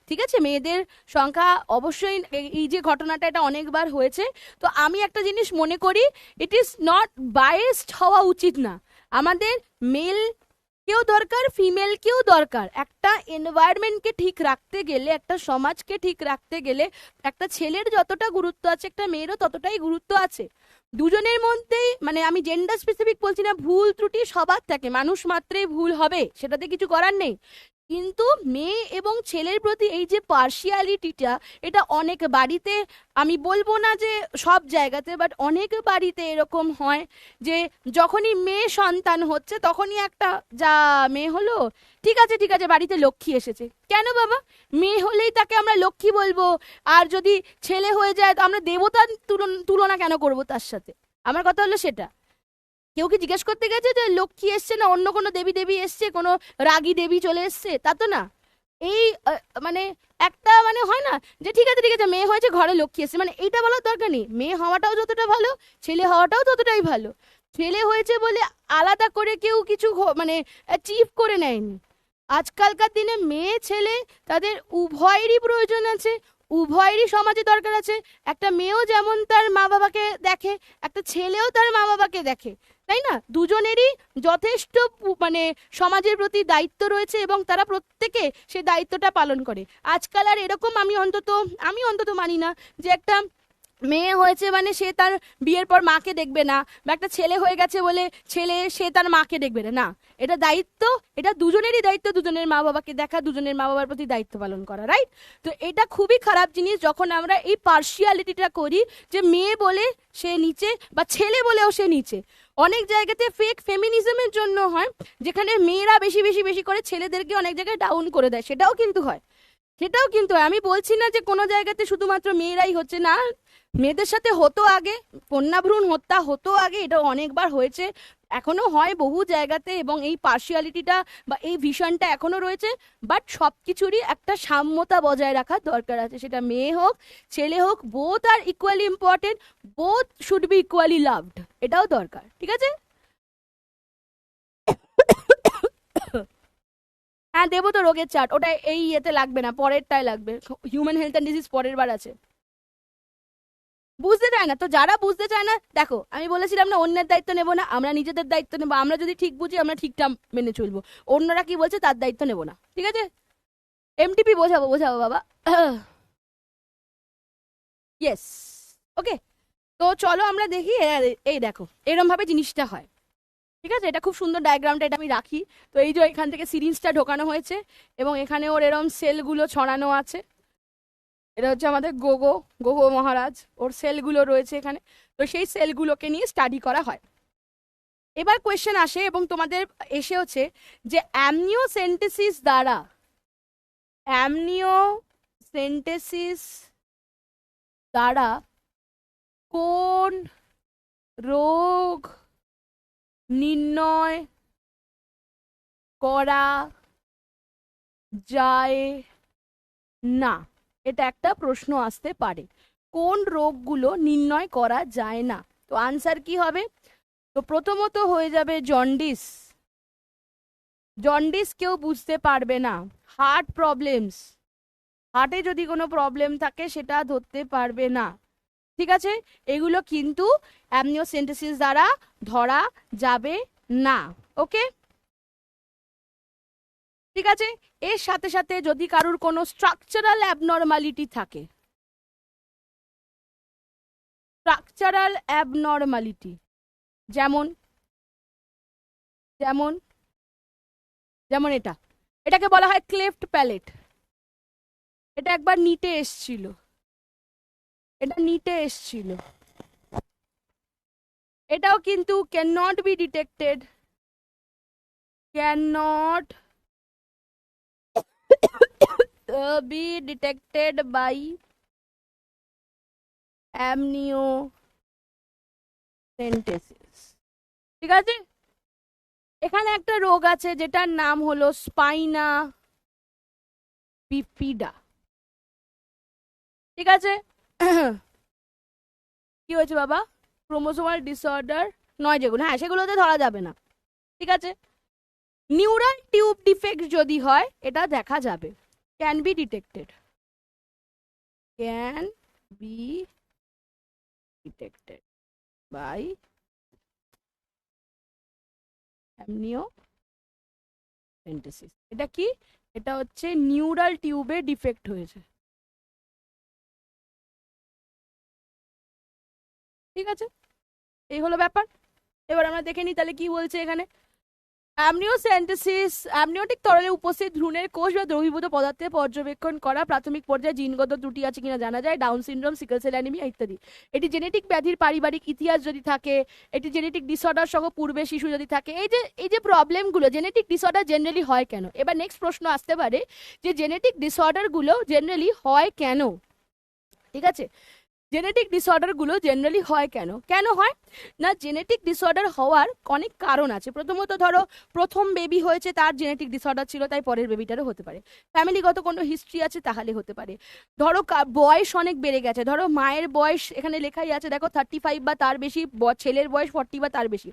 ঠিক আছে, মেয়েদের সংখ্যা অবশ্যই, এই যে ঘটনাটা এটা অনেকবার হয়েছে। তো আমি একটা জিনিস মনে করি, ইট ইজ নট বায়াসড হওয়া উচিত না। আমাদের মেল কেউ দরকার, ফিমেল কেউ দরকার। একটা এনভায়রনমেন্টকে ঠিক রাখতে গেলে, একটা সমাজকে ঠিক রাখতে গেলে একটা ছেলের যতটা গুরুত্ব আছে একটা মেয়েরও ততটাই গুরুত্ব আছে। দুজনের মধ্যেই, মানে আমি জেন্ডার স্পেসিফিক বলছি না, ভুল ত্রুটি সবার থাকে, মানুষ মাত্রই ভুল হবে, সেটাতে কিছু করার নেই। কিন্তু মেয়ে এবং ছেলের প্রতি এই যে পার্শিয়ালিটিটা, এটা অনেক বাড়িতে, আমি বলবো না যে সব জায়গাতে, বাট অনেক বাড়িতে এরকম হয় যে যখনই মেয়ে সন্তান হচ্ছে তখনই একটা, যা মেয়ে হলো, ঠিক আছে ঠিক আছে, বাড়িতে লক্ষ্মী এসেছে। কেন বাবা, মেয়ে হলেই তাকে আমরা লক্ষ্মী বলবো, আর যদি ছেলে হয়ে যায় তো আমরা দেবতার তুলনা কেন করব তার সাথে? আমার কথা হলো সেটা। কেউ কি জিজ্ঞেস করতে গেছে যে লক্ষ্মী এসছে না অন্য কোনো দেবী দেবী এসছে, কোনো রাগী দেবী চলে এসছে, তা তো না। এই মানে একটা মানে হয় না যে ঠিক আছে ঠিক আছে মেয়ে হয়েছে ঘরে লক্ষ্মী এসছে, মানে এইটা বলার দরকার নেই। মেয়ে হওয়াটাও যতটা ভালো, ছেলে হওয়াটাও ততটাই ভালো। ছেলে হয়েছে বলে আলাদা করে কেউ কিছু মানে অ্যাচিভ করে নেয়নি। আজকালকার দিনে মেয়ে ছেলে তাদের উভয়েরই প্রয়োজন আছে, উভয়েরই সমাজে দরকার আছে। একটা মেয়েও যেমন তার মা বাবাকে দেখে, একটা ছেলেও তার মা বাবাকে দেখে, তাই না? দুজনেরই যথেষ্ট মানে সমাজের প্রতি দায়িত্ব রয়েছে এবং তারা প্রত্যেকে সে দায়িত্বটা পালন করে। আজকাল আর এরকম আমি অন্তত মানি না যে একটা মেয়ে হয়েছে মানে সে তার বিয়ের পর মাকে দেখবে না, বা একটা ছেলে হয়ে গেছে বলে ছেলে সে তার মাকে দেখবে না। না, এটা দায়িত্ব, এটা দুজনেরই দায়িত্ব, দুজনের মা বাবাকে দেখা, দুজনের মা বাবার প্রতি দায়িত্ব পালন করা, রাইট? তো এটা খুবই খারাপ জিনিস যখন আমরা এই পার্শিয়ালিটিটা করি, যে মেয়ে বলে সে নিচে বা ছেলে বলেও সে নিচে। অনেক জায়গাতে ফেক ফেমিনিজমের জন্য হয়, যেখানে মেয়েরা বেশি বেশি বেশি করে ছেলেদেরকে অনেক জায়গায় ডাউন করে দেয়, সেটাও কিন্তু হয়, সেটাও কিন্তু হয়। আমি বলছি না যে কোনো জায়গাতে শুধুমাত্র মেয়েরাই হচ্ছে, না, মেয়েদের সাথে হতো আগে, কন্যাভ্রূণ হত্যা হতো আগে, এটা অনেকবার হয়েছে, এখনো হয় বহু জায়গাতে, এবং এই পার্শিয়ালিটিটা বা এই ভিশনটা এখনো রয়েছে। বাট সব কিছুরই একটা সাম্যতা বজায় রাখার দরকার আছে, সেটা মেয়ে হোক ছেলে হোক, both are equally important, both should be equally loved, এটাও দরকার। ঠিক আছে। হ্যাঁ, দেবো তো রোগের চার্ট, ওটা এই ইয়েতে লাগবে না, পরেরটায় লাগবে। হিউম্যান হেলথ অ্যান্ড ডিজিজ পরের বার আছে। বুঝতে চায় না তো, যারা বুঝতে চায় না, দেখো আমি বলেছিলাম না অন্যের দায়িত্ব নেবো না, আমরা নিজেদের দায়িত্ব নেবো। আমরা যদি ঠিক বুঝি আমরা ঠিকটা মেনে চলবো, অন্যরা কি বলছে তার দায়িত্ব নেবো না। ঠিক আছে, এমটিপি বোঝাবো বোঝাবো বাবা। ইয়েস, ওকে। তো চলো আমরা দেখি, এই দেখো এরম ভাবে জিনিসটা হয়। ঠিক আছে, এটা খুব সুন্দর ডায়াগ্রামটা, এটা আমি রাখি। তো এই যে এখান থেকে সিরিঞ্জটা ঢোকানো হয়েছে এবং এখানে ওর এরম সেলগুলো ছড়ানো আছে। এটা হচ্ছে আমাদের গোগো গোগো মহারাজ, ওর সেলগুলো রয়েছে এখানে। তো সেই সেলগুলোকে নিয়ে স্টাডি করা হয়। এবার কোয়েশ্চেন আসে এবং তোমাদের এসে হচ্ছে যে অ্যামনিওসেন্টেসিস দ্বারা কোন রোগ নির্ণয় করা যায় না? এটা একটা প্রশ্ন আসতে পারে, কোন রোগগুলো নির্ণয় করা যায় না। তো আনসার কি হবে? তো প্রথমত হয়ে যাবে জন্ডিস। জন্ডিস কেউ বুঝতে পারবে না। হার্ট প্রবলেমস, হার্টে যদি কোনো প্রবলেম থাকে সেটা ধরতে পারবে না। ঠিক আছে, এগুলো কিন্তু অ্যামনিওসেন্টেসিস দ্বারা ধরা যাবে না। ওকে, ঠিক আছে। এর সাথে সাথে যদি কারুর কোনো স্ট্রাকচারাল অ্যাবনর্মালিটি থাকে, স্ট্রাকচারাল অ্যাবনর্মালিটি যেমন যেমন যেমন এটাকে বলা হয় ক্লেফট প্যালেট। এটা একবার নিটে এসছিল, এটাও কিন্তু can be detected by amniocentesis. ঠিক আছে, এখানে একটা রোগ আছে যেটার নাম হলো স্পাইনা বিফিডা। ঠিক আছে, কি হয়েছে বাবা? ক্রোমোসোমাল ডিসঅর্ডার নয় যেগুলো, হ্যাঁ সেগুলোতে ধরা যাবে না। ঠিক আছে, নিউরাল টিউব ডিফেক্ট যদি হয় এটা দেখা যাবে, can be detected by amniocentesis. এটা কি? এটা হচ্ছে নিউরাল টিউবে ডিফেক্ট হয়েছে। ঠিক আছে, এই হলো ব্যাপার। এবার আমরা দেখে নিই তাহলে কি বলছে এখানে। অ্যামনিওসেন্টেসিস অ্যামনিওটিক তরলে উপস্থিত ভ্রূণের কোষ বা দ্রবীভূত পদার্থে পর্যবেক্ষণ করা প্রাথমিক পর্যায়ে জিনগত ত্রুটি আছে কিনা জানা যায়, down syndrome, sickle cell anaemia ইত্যাদি। এটি জেনেটিক ব্যাধির পারিবারিক ইতিহাস যদি থাকে, এটি জেনেটিক ডিসঅর্ডার সহ পূর্বে শিশু যদি থাকে, এই যে প্রবলেমগুলো, জেনেটিক ডিসঅর্ডার জেনারেলি হয় কেন? এবার নেক্সট প্রশ্ন আসতে পারে যে জেনেটিক ডিসঅর্ডারগুলো জেনারেলি হয় কেন? ঠিক আছে, জেনেটিক ডিসঅর্ডারগুলো জেনারেলি হয় কেন? কেন হয় না, জেনেটিক ডিসঅর্ডার হওয়ার অনেক কারণ আছে। প্রথমত ধরো প্রথম বেবি হয়েছে, তার জেনেটিক ডিসঅর্ডার ছিল, তাই পরের বেবিটারও হতে পারে। ফ্যামিলিগত কোনো হিস্ট্রি আছে তাহলে হতে পারে। ধরো বয়স অনেক বেড়ে গেছে, ধরো মায়ের বয়স এখানে লেখাই আছে দেখো 35 বা তার বেশি, ছেলের বয়স 40 বা তার বেশি।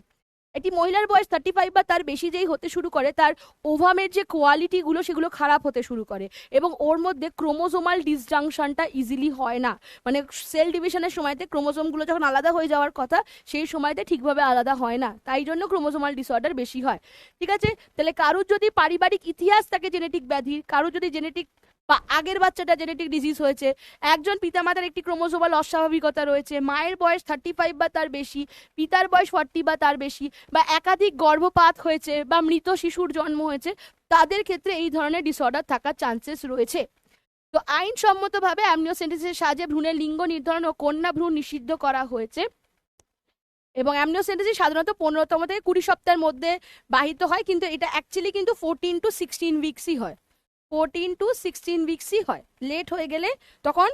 এটি মহিলার বয়স 35 বা তার বেশি যেই হতে শুরু করে, তার ওভামের যে কোয়ালিটিগুলো সেগুলো খারাপ হতে শুরু করে এবং ওর মধ্যে ক্রোমোজোমাল ডিসজাংশনটা ইজিলি হয় না। মানে সেল ডিভিশনের সময়তে ক্রোমোজোমগুলো যখন আলাদা হয়ে যাওয়ার কথা সেই সময়তে ঠিকভাবে আলাদা হয় না, তাই জন্য ক্রোমোজোমাল ডিসঅর্ডার বেশি হয়। ঠিক আছে, তাহলে কারুর যদি পারিবারিক ইতিহাস থাকে জেনেটিক ব্যাধির, কারুর যদি জেনেটিক বা আগের বাচ্চাটা জেনেটিক ডিজিজ হয়েছে, একজন পিতামাতার একটি ক্রোমোজোমাল অস্বাভাবিকতা রয়েছে, মায়ের বয়স 35 বা তার বেশি, পিতার বয়স 40 বা তার বেশি, বা একাধিক গর্ভপাত হয়েছে বা মৃত শিশুর জন্ম হয়েছে, তাদের ক্ষেত্রে এই ধরনের ডিসঅর্ডার থাকার চান্সেস রয়েছে। তো আইনসম্মতভাবে অ্যামনিওসেন্টেসিসের সাহায্যে ভ্রূণের লিঙ্গ নির্ধারণ ও কন্যা ভ্রূণ নিষিদ্ধ করা হয়েছে এবং অ্যামনিওসেন্টেসিস সাধারণত 15তম থেকে 20 সপ্তাহের মধ্যে বাহিত হয়, কিন্তু এটা অ্যাকচুয়ালি কিন্তু 14 to 16 উইকসই হয়। 14 to 16 উইকসই হয়। লেট হয়ে গেলে তখন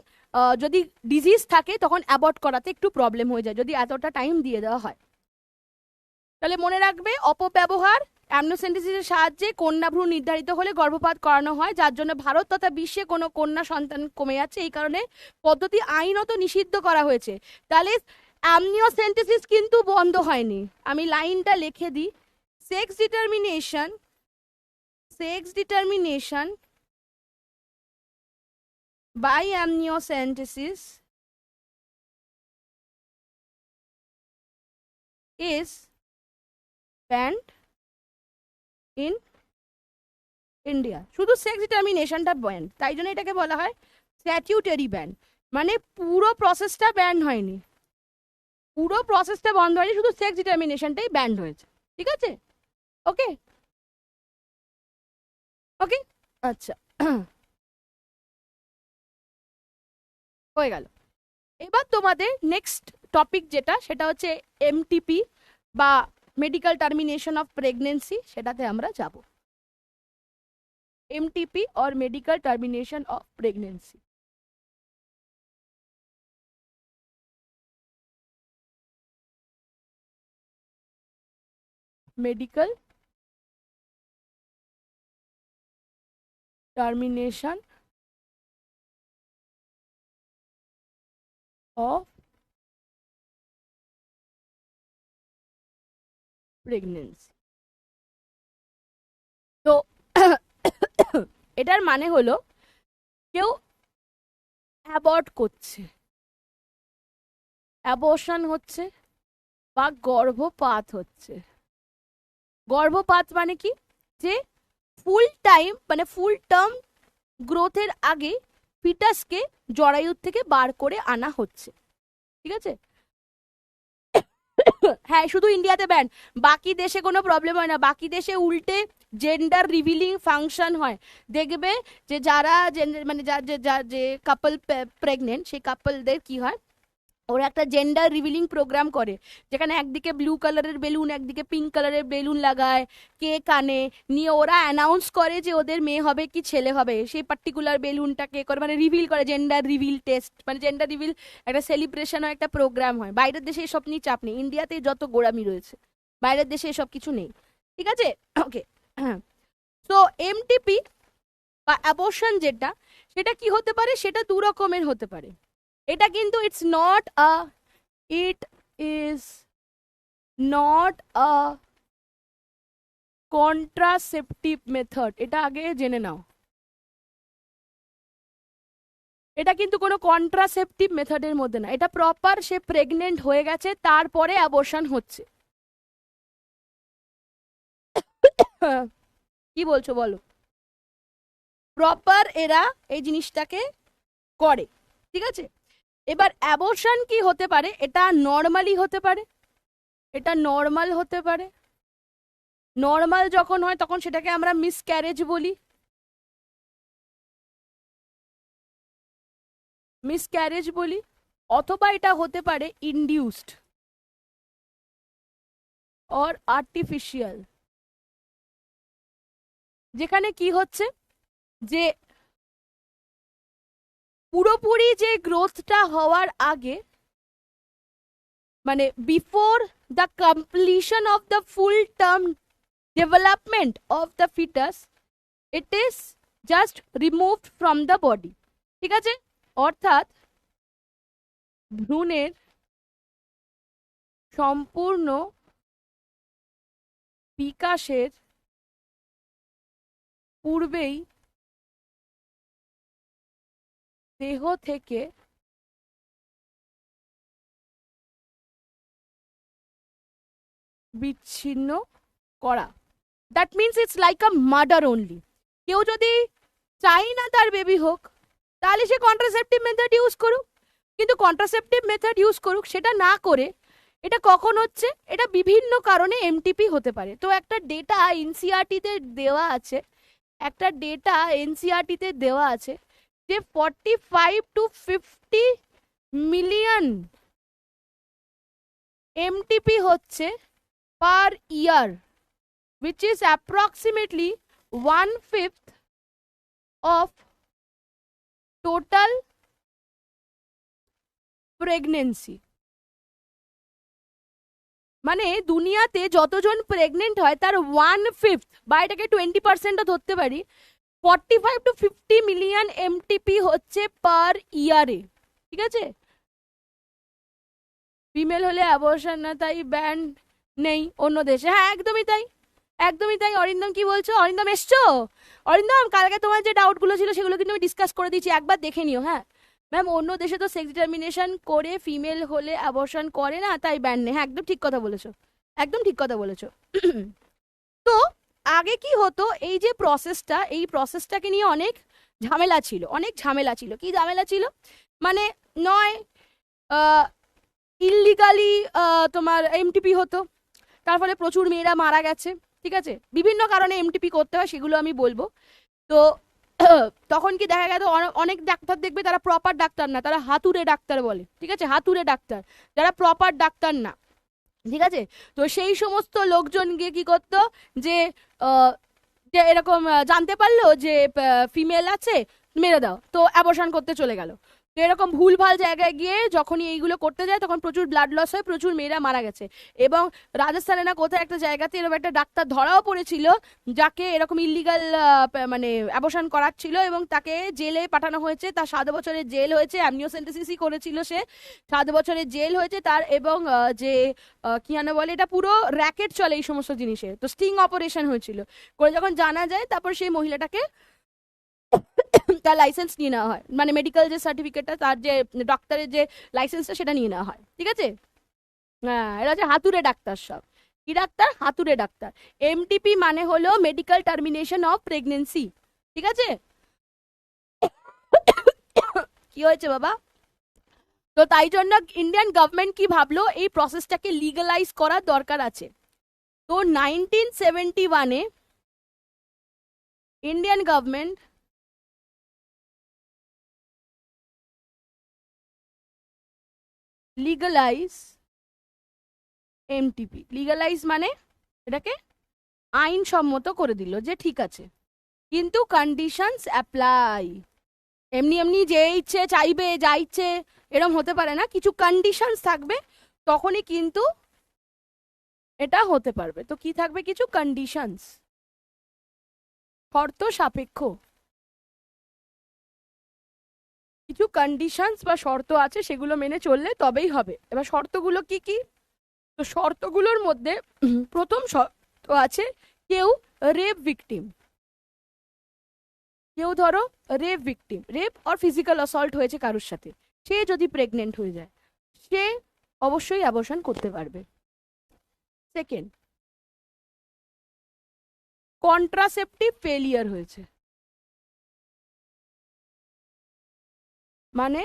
যদি ডিজিজ থাকে তখন অ্যাবর্ট করাতে একটু প্রবলেম হয়ে যায় যদি এতটা টাইম দিয়ে দেওয়া হয়। তাহলে মনে রাখবে, অপব্যবহার অ্যামনিওসেন্টেসিসের সাহায্যে কন্যা ভ্রূণ নির্ধারিত হলে গর্ভপাত করানো হয়, যার জন্য ভারত তথা বিশ্বে কোনো কন্যা সন্তান কমে যাচ্ছে। এই কারণে পদ্ধতি আইনত নিষিদ্ধ করা হয়েছে। তাহলে অ্যামনিওসেন্টেসিস কিন্তু বন্ধ হয়নি। আমি লাইনটা লিখে দিই, sex determination by amniocentesis is banned in India। শুধু সেক্স ডিটারমিনেশনটা ব্যান, তাই জন্য এটাকে বলা হয় স্ট্যাটিউটারি ব্যান। মানে পুরো প্রসেসটা ব্যান হয়নি, পুরো প্রসেসটা বন্ধ হয়নি, শুধু সেক্স ডিটারমিনেশনটাই ব্যান্ড হয়েছে। ঠিক আছে? ওকে ওকে, আচ্ছা হয়ে গেল। এবার তোমাদের নেক্সট টপিক যেটা, সেটা হচ্ছে এমটিপি বা মেডিকেল টার্মিনেশন অফ প্রেগনেন্সি, সেটাতে আমরা যাব। MTP or medical termination of pregnancy. Medical termination of pregnancy. তো এটার মানে হলো কেউ অ্যাবর্ট করছে, অ্যাবর্শন হচ্ছে বা গর্ভপাত হচ্ছে। গর্ভপাত মানে কি, যে ফুল টাইম মানে ফুল টার্ম গ্রোথের আগে ফিটাসকে জরায়ুর থেকে বার করে আনা হচ্ছে। ঠিক আছে? হ্যাঁ, শুধু ইন্ডিয়াতে ব্যান, বাকি দেশে কোনো প্রবলেম হয় না। বাকি দেশে উল্টে জেন্ডার রিভিলিং ফাংশন হয়। দেখবে যে যারা মানে যে কাপল প্রেগনেন্ট, সেই কাপলদের কি হয়, ওরা একটা জেন্ডার রিভিলিং প্রোগ্রাম করে, যেখানে একদিকে ব্লু কালারের বেলুন, একদিকে পিঙ্ক কালারের বেলুন লাগায়, কেক আনে, নিয়ে ওরা অ্যানাউন্স করে যে ওদের মেয়ে হবে কি ছেলে হবে। সেই পার্টিকুলার বেলুনটাকে করে মানে রিভিল করে, জেন্ডার রিভিল টেস্ট, মানে জেন্ডার রিভিল একটা সেলিব্রেশন হয়, একটা প্রোগ্রাম হয়। বাইরের দেশে এসব নিয়ে চাপ নেই, ইন্ডিয়াতে যত গোড়ামি রয়েছে, বাইরের দেশে এসব কিছু নেই। ঠিক আছে? ওকে, হ্যাঁ। তো এমটিপি বা অ্যাবর্শন যেটা, সেটা কি হতে পারে, সেটা দু রকমের হতে পারে। এটা কিন্তু it is not a contraceptive method. এটা আগে জেনে নাও, এটা কিন্তু কোনো কন্ট্রাসেপটিভ মেথডের মধ্যে না। এটা প্রপার সে প্রেগনেন্ট হয়ে গেছে, তারপরে অ্যাবর্শন হচ্ছে। কি বলছো বলো? প্রপার এরা এই জিনিসটাকে করে। ঠিক আছে? এবার অ্যাবর্শন কি হতে পারে, এটা নর্মালি হতে পারে, এটা নর্মাল হতে পারে। নর্মাল যখন হয় তখন সেটাকে আমরা মিসক্যারেজ বলি, মিসক্যারেজ বলি। অথবা এটা হতে পারে ইনডিউসড অর আর্টিফিশিয়াল, যেখানে কি হচ্ছে, যে পুরোপুরি যে গ্রোথটা হওয়ার আগে, মানে before the completion of the full term development of the foetus, it is just removed from the body. ঠিক আছে? অর্থাৎ ভ্রূণের সম্পূর্ণ বিকাশের পূর্বেই দেহ থেকে বিচ্ছিন্ন করা। That means it's like a murder only. কেউ যদি চাই না তার বেবি হোক, তাহলে সে কন্ট্রাসেপটিভ মেথড ইউজ করুক, কিন্তু কন্ট্রাসেপটিভ মেথড ইউজ করুক, সেটা না করে এটা কখন হচ্ছে, এটা বিভিন্ন কারণে এমটিপি হতে পারে। তো একটা ডেটা এনসিআরটিতে দেওয়া আছে, একটা ডেটা এনসিআরটিতে দেওয়া আছে যে 45 to 50 মিলিয়ন এমটিপি হচ্ছে পার ইয়ার, which is approximately 1/5 of total pregnancy। মানে দুনিয়াতে যতজন প্রেগনেন্ট হয় তার 1/5 বা এটাকে 20%ও ধরতে পারি, 45 to 50 মিলিয়ন এমটিপি হচ্ছে পার ইয়ারে। ঠিক আছে? ফিমেল হলে অ্যাবর্শন না, তাই ব্যান নেই অন্য দেশে। হ্যাঁ, একদমই তাই, একদমই তাই। অরিন্দম কি বলছো? অরিন্দম এসছো? অরিন্দম, কালকে তোমার যে ডাউটগুলো ছিল সেগুলো কিন্তু আমি ডিসকাস করে দিচ্ছি, একবার দেখে নিও। হ্যাঁ ম্যাম, অন্য দেশে তো সেক্স ডিটারমিনেশন করে ফিমেল হলে অ্যাবর্শন করে না, তাই ব্যান নেই। হ্যাঁ, একদম ঠিক কথা বলেছো, একদম ঠিক কথা বলেছো। তো আগে কি হতো, এই যে প্রসেসটা, এই প্রসেসটাকে নিয়ে অনেক ঝামেলা ছিল, অনেক ঝামেলা ছিল। কি ঝামেলা ছিল? মানে নয় ইললিগালি তোমার এমটিপি হতো, তার ফলে প্রচুর মেয়েরা মারা গেছে, ঠিক আছে, বিভিন্ন কারণে এমটিপি করতে হয়, সেগুলো আমি বলবো। তো তখন কি দেখা গেল অনেক ডাক্তার দেখবে তারা প্রপার ডাক্তার না, তারা হাতুড়ে ডাক্তার বলে, ঠিক আছে, হাতুড়ে ডাক্তার, যারা প্রপার ডাক্তার না, ঠিক আছে। তো সেই সমস্ত লোকজন গিয়ে কি করতো, যে যে এরকম জানতে পারলো যে ফিমেল আছে, মেরে দাও, তো অ্যাবর্শন করতে চলে গেল। তো এরকম ভুলভাল জায়গায় গিয়ে যখনই এইগুলো করতে যায় তখন প্রচুর ব্লাড লস হয়, প্রচুর মেয়েরা মারা গেছে। এবং রাজস্থানে না কোথায় একটা জায়গাতে এরকম একটা ডাক্তার ধরাও পড়েছিল, যাকে এরকম ইল্লিগাল মানে অ্যাবর্শন করাচ্ছিল, এবং তাকে জেলে পাঠানো হয়েছে, তার 7 বছরের জেল হয়েছে, অ্যামনিওসেন্টেসিসই করেছিল সে, 7 বছরের জেল হয়েছে তার। এবং যে কি যেন বলে, এটা পুরো র্যাকেট চলে এই সমস্ত জিনিসে, তো স্টিং অপারেশন হয়েছিল করে যখন জানা যায়, তারপর সেই মহিলাটাকে তার লাইসেন্স নিয়ে নেওয়া হয়, মানে মেডিকেল যে সার্টিফিকেটটা, তার যে ডক্টরের যে লাইসেন্সটা, সেটা নিয়ে নেওয়া হয়, ঠিক আছে। হ্যাঁ, এটা হচ্ছে হাতুড়ে ডাক্তার সব। কি ডাক্তার? হাতুড়ে ডাক্তার। এমটিপি মানে হলো মেডিকেল টার্মিনেশন অফ প্রেগনেন্সি, ঠিক আছে। কি হয়েছে বাবা? তো তাই জন্য ইন্ডিয়ান গভর্নমেন্ট কি ভাবলো, এই প্রসেসটাকে লিগালাইজ করার দরকার আছে। তো 1971-এ Indian government legalise MTP, legalise মানে এটাকে আইনসম্মত করে দিল, যে ঠিক আছে, কিন্তু কন্ডিশনস অ্যাপ্লাই। এমনি এমনি যে ইচ্ছে চাইবে যা ইচ্ছে এরম হতে পারে না, কিছু কন্ডিশনস থাকবে, তখনই কিন্তু এটা হতে পারবে। তো কি থাকবে? কিছু কন্ডিশনস, শর্ত সাপেক্ষ কিছু কন্ডিশনস বা শর্ত আছে, সেগুলো মেনে চললে তবেই হবে। এবার শর্তগুলো কি কি? তো শর্তগুলোর মধ্যে প্রথম শর্ত আছে, কেউ রেপ ভিকটিম, কেউ ধরো rape victim, rape or physical assault হয়েছে কারোর সাথে, সে যদি প্রেগনেন্ট হয়ে যায়, সে অবশ্যই অ্যাবর্শন করতে পারবে। সেকেন্ড, কন্ট্রাসেপটিভ ফেলিয়ার হয়েছে, মানে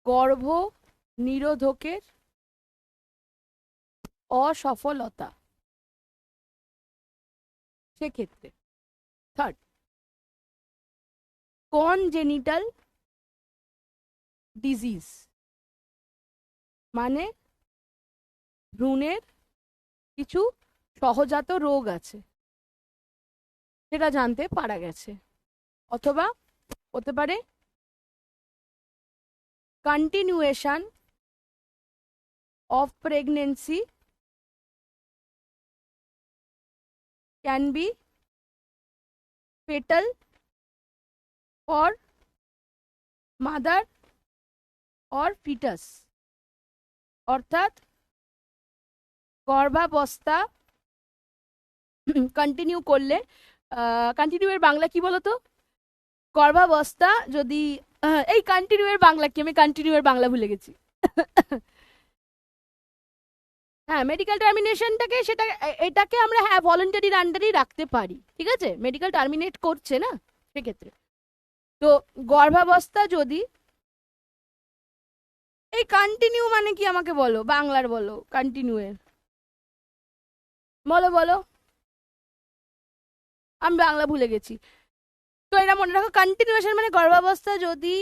গর্ভ নিরোধকের অসফলতা, সেক্ষেত্রে। থার্ড, কনজেনিটাল ডিজিজ, মানে ভ্রূণের কিছু সহজাত রোগ আছে, সেটা জানতে পারা গেছে। অথবা হতে পারে continuation of pregnancy can be fatal for mother or foetus, অর্থাৎ গর্ভাবস্থা কন্টিনিউ করলে, কন্টিনিউ এর বাংলা কি বলতো? গর্ভাবস্থা যদি, এই কন্টিনিউ এর বাংলা কি? আমি কন্টিনিউ এর বাংলা ভুলে গেছি। হ্যাঁ, মেডিকেল টার্মিনেশনটাকে, সেটা এটাকে আমরা হ্যাঁ ভলেন্টারির আন্ডারেই রাখতে পারি, ঠিক আছে, মেডিকেল টার্মিনেট করছে না সেক্ষেত্রে। তো গর্ভাবস্থা যদি, এই কন্টিনিউ মানে কি আমাকে বলো, বাংলার বলো, কন্টিনিউ এর বলো বলো, আমি বাংলা ভুলে গেছি। তো এটা মনে রাখো, কন্টিনিউয়েশন মানে গর্ভাবস্থা যদি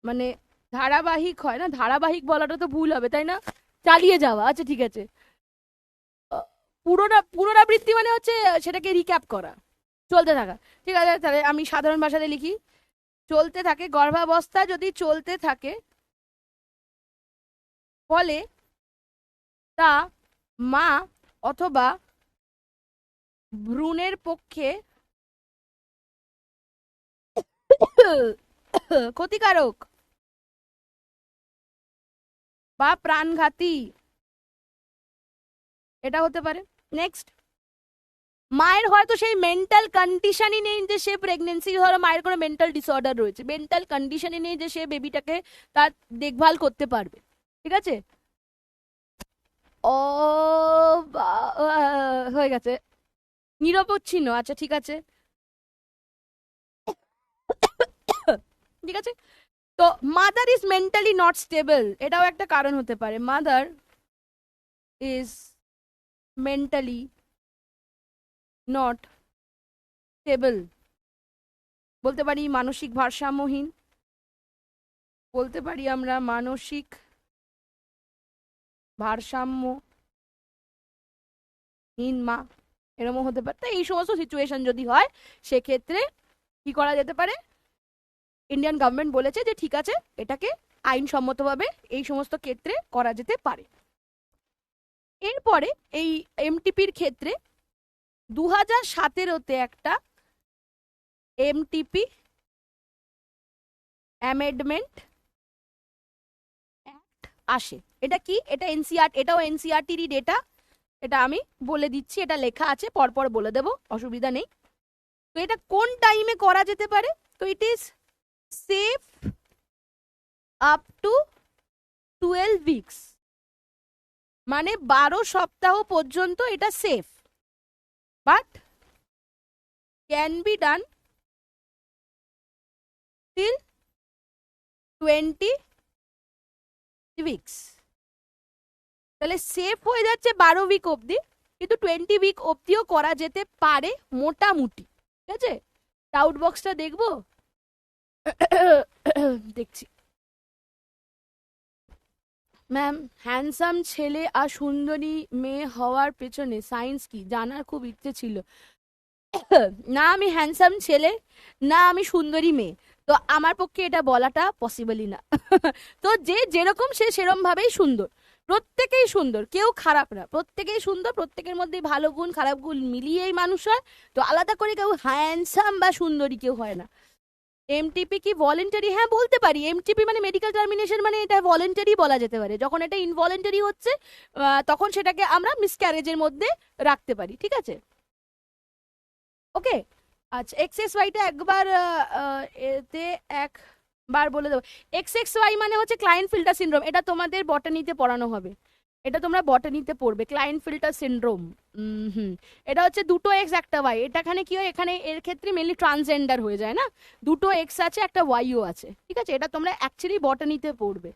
মানে ধারাবাহিক হয় না, ধারাবাহিক বলাটা তো ভুল হবে তাই না, চালিয়ে যাওয়া, আচ্ছা ঠিক আছে। পুনরাবৃত্তি মানে হচ্ছে সেটাকে রিক্যাপ করা, চলতে থাকা, ঠিক আছে। তাহলে আমি সাধারণ ভাষাতে লিখি, চলতে থাকে, গর্ভাবস্থা যদি চলতে থাকে, ফলে তা মা অথবা ভ্রূণের পক্ষে ক্ষতিকারক বা প্রাণঘাতী, এটা হতে পারে। নেক্সট, মায়ের হয়তো সেই মেন্টাল কন্ডিশনই নেই যে সে প্রেগনেন্সি, ধরো মায়ের কোনো মেন্টাল ডিসঅর্ডার রয়েছে, মেন্টাল কন্ডিশনই নেই যে সে বেবিটাকে তার দেখভাল করতে পারবে, ঠিক আছে। ও হয়ে গেছে, নিরবচ্ছিন্ন, আচ্ছা ঠিক আছে, ঠিক আছে। তো mother is mentally not stable, এটাও একটা কারণ হতে পারে। Mother is mentally not stable, বলতে পারি মানসিক ভারসাম্যহীন, বলতে পারি আমরা মানসিক ভারসাম্যহীন মা, এরকমও হতে পারে। তো এই সমস্ত সিচুয়েশন যদি হয় সেক্ষেত্রে কি করা যেতে পারে, ইন্ডিয়ান গভর্নমেন্ট বলেছে যে ঠিক আছে এটাকে আইনসম্মতভাবে এই সমস্ত ক্ষেত্রে করা যেতে পারে। এরপরে এই এমটিপির ক্ষেত্রে 2017-তে একটা এমটিপি অ্যামেন্ডমেন্ট অ্যাক্ট আসে। এটা কি? এটা এনসিআর, এটাও এনসিআরটিরই ডেটা, এটা আমি বলে দিচ্ছি, এটা লেখা আছে, পরপর বলে দেব, অসুবিধা নেই। তো এটা কোন টাইমে করা যেতে পারে? তো it is safe up to 12 weeks, মানে 12 সপ্তাহ পর্যন্ত এটা safe, but can be done till 20 weeks. তাহলে সেফ হয়ে যাচ্ছে 12 উইক অবধি, কিন্তু 20 উইক অবধিও করা যেতে পারে মোটামুটি। ঠিক আছে, ডাউট বক্সটা দেখবো, দেখছি। ম্যাম, হ্যান্ডসাম ছেলে আর সুন্দরী মেয়ে হওয়ার পেছনে সায়েন্স কি জানার খুব ইচ্ছে ছিল। না আমি হ্যান্ডসাম ছেলে, না আমি সুন্দরী মেয়ে, তো আমার পক্ষে এটা বলাটা পসিবলই না। তো যে যেরকম সে সেরকম ভাবেই সুন্দর, প্রত্যেকেই সুন্দর, কেউ খারাপ না, প্রত্যেকেই সুন্দর, প্রত্যেকের মধ্যে ভালো গুণ খারাপ গুণ মিলিয়েই মানুষ হয়। তো আলাদা করে কেউ হ্যান্ডসাম বা সুন্দরী কেউ হয় না। এমটিপি কি ভলেন্টারি? হ্যাঁ বলতে পারি, এমটিপি মানে মেডিকেল টার্মিনেশন, মানে এটা ভলেন্টারি বলা যেতে পারে। যখন এটা ইনভলেন্টারি হচ্ছে তখন সেটাকে আমরা মিসক্যারেজের মধ্যে রাখতে পারি। ঠিক আছে, ওকে। আচ্ছা, এক্সএসওয়াইটা একবার এতে একবার বলে দেবো। এক্সএক্সওয়াই মানে হচ্ছে ক্লায়েন্ট ফিল্টার সিনড্রোম, এটা তোমাদের বটানিতে পড়ানো হবে, এটা তোমরা বটানিতে পড়বে, ক্লায়েন্ট ফিল্টার সিনড্রোম। হুম, এটা হচ্ছে দুটো এক্স একটা ওয়াই। এটাখানে কি হয়, এখানে এর ক্ষেত্রে মেনলি ট্রান্সজেন্ডার হয়ে যায় না, দুটো এক্স আছে একটা ওয়াইও আছে। ঠিক আছে, এটা তোমরা অ্যাকচুয়ালি বটানিতে পড়বে।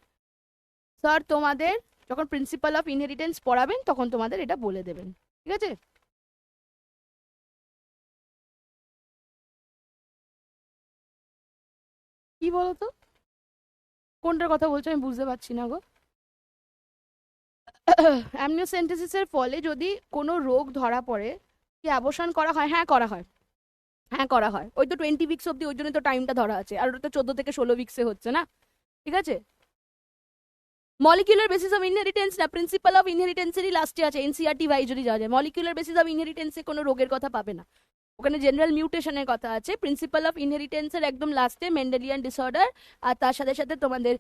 স্যার তোমাদের যখন প্রিন্সিপাল অফ ইনহেরিটেন্স পড়াবেন তখন তোমাদের এটা বলে দেবেন। ঠিক আছে, কি বলতো, কোনটার কথা বলছো আমি বুঝতে পারছি না গো। অ্যামনিওসেন্টেসিসের ফলে যদি কোনো রোগ ধরা পড়ে কি অ্যাবর্শন করা হয়? হ্যাঁ করা হয়, হ্যাঁ করা হয়। ওই তো 20 উইকস অব্দি, ওই জন্য তো টাইমটা ধরা আছে, আর ওটা তো 14 থেকে 16 উইকসে হচ্ছে না। ঠিক আছে, মলিকুলার বেসিস অফ ইনহেরিটেন্স না, প্রিন্সিপাল অফ ইনহেরিটেন্সেরই লাস্টে আছে, এনসিআরটি ওয়াই যদি যাওয়া যায়। মলিকুলার বেসিস অফ ইনহেরিটেন্সে কোনো রোগের কথা পাবে না, ওখানে জেনারেল মিউটেশনের কথা আছে। প্রিন্সিপাল অফ ইনহেরিটেন্সের একদম লাস্টে মেন্ডেলিয়ান ডিসঅর্ডার, আর তার সাথে সাথে তোমাদের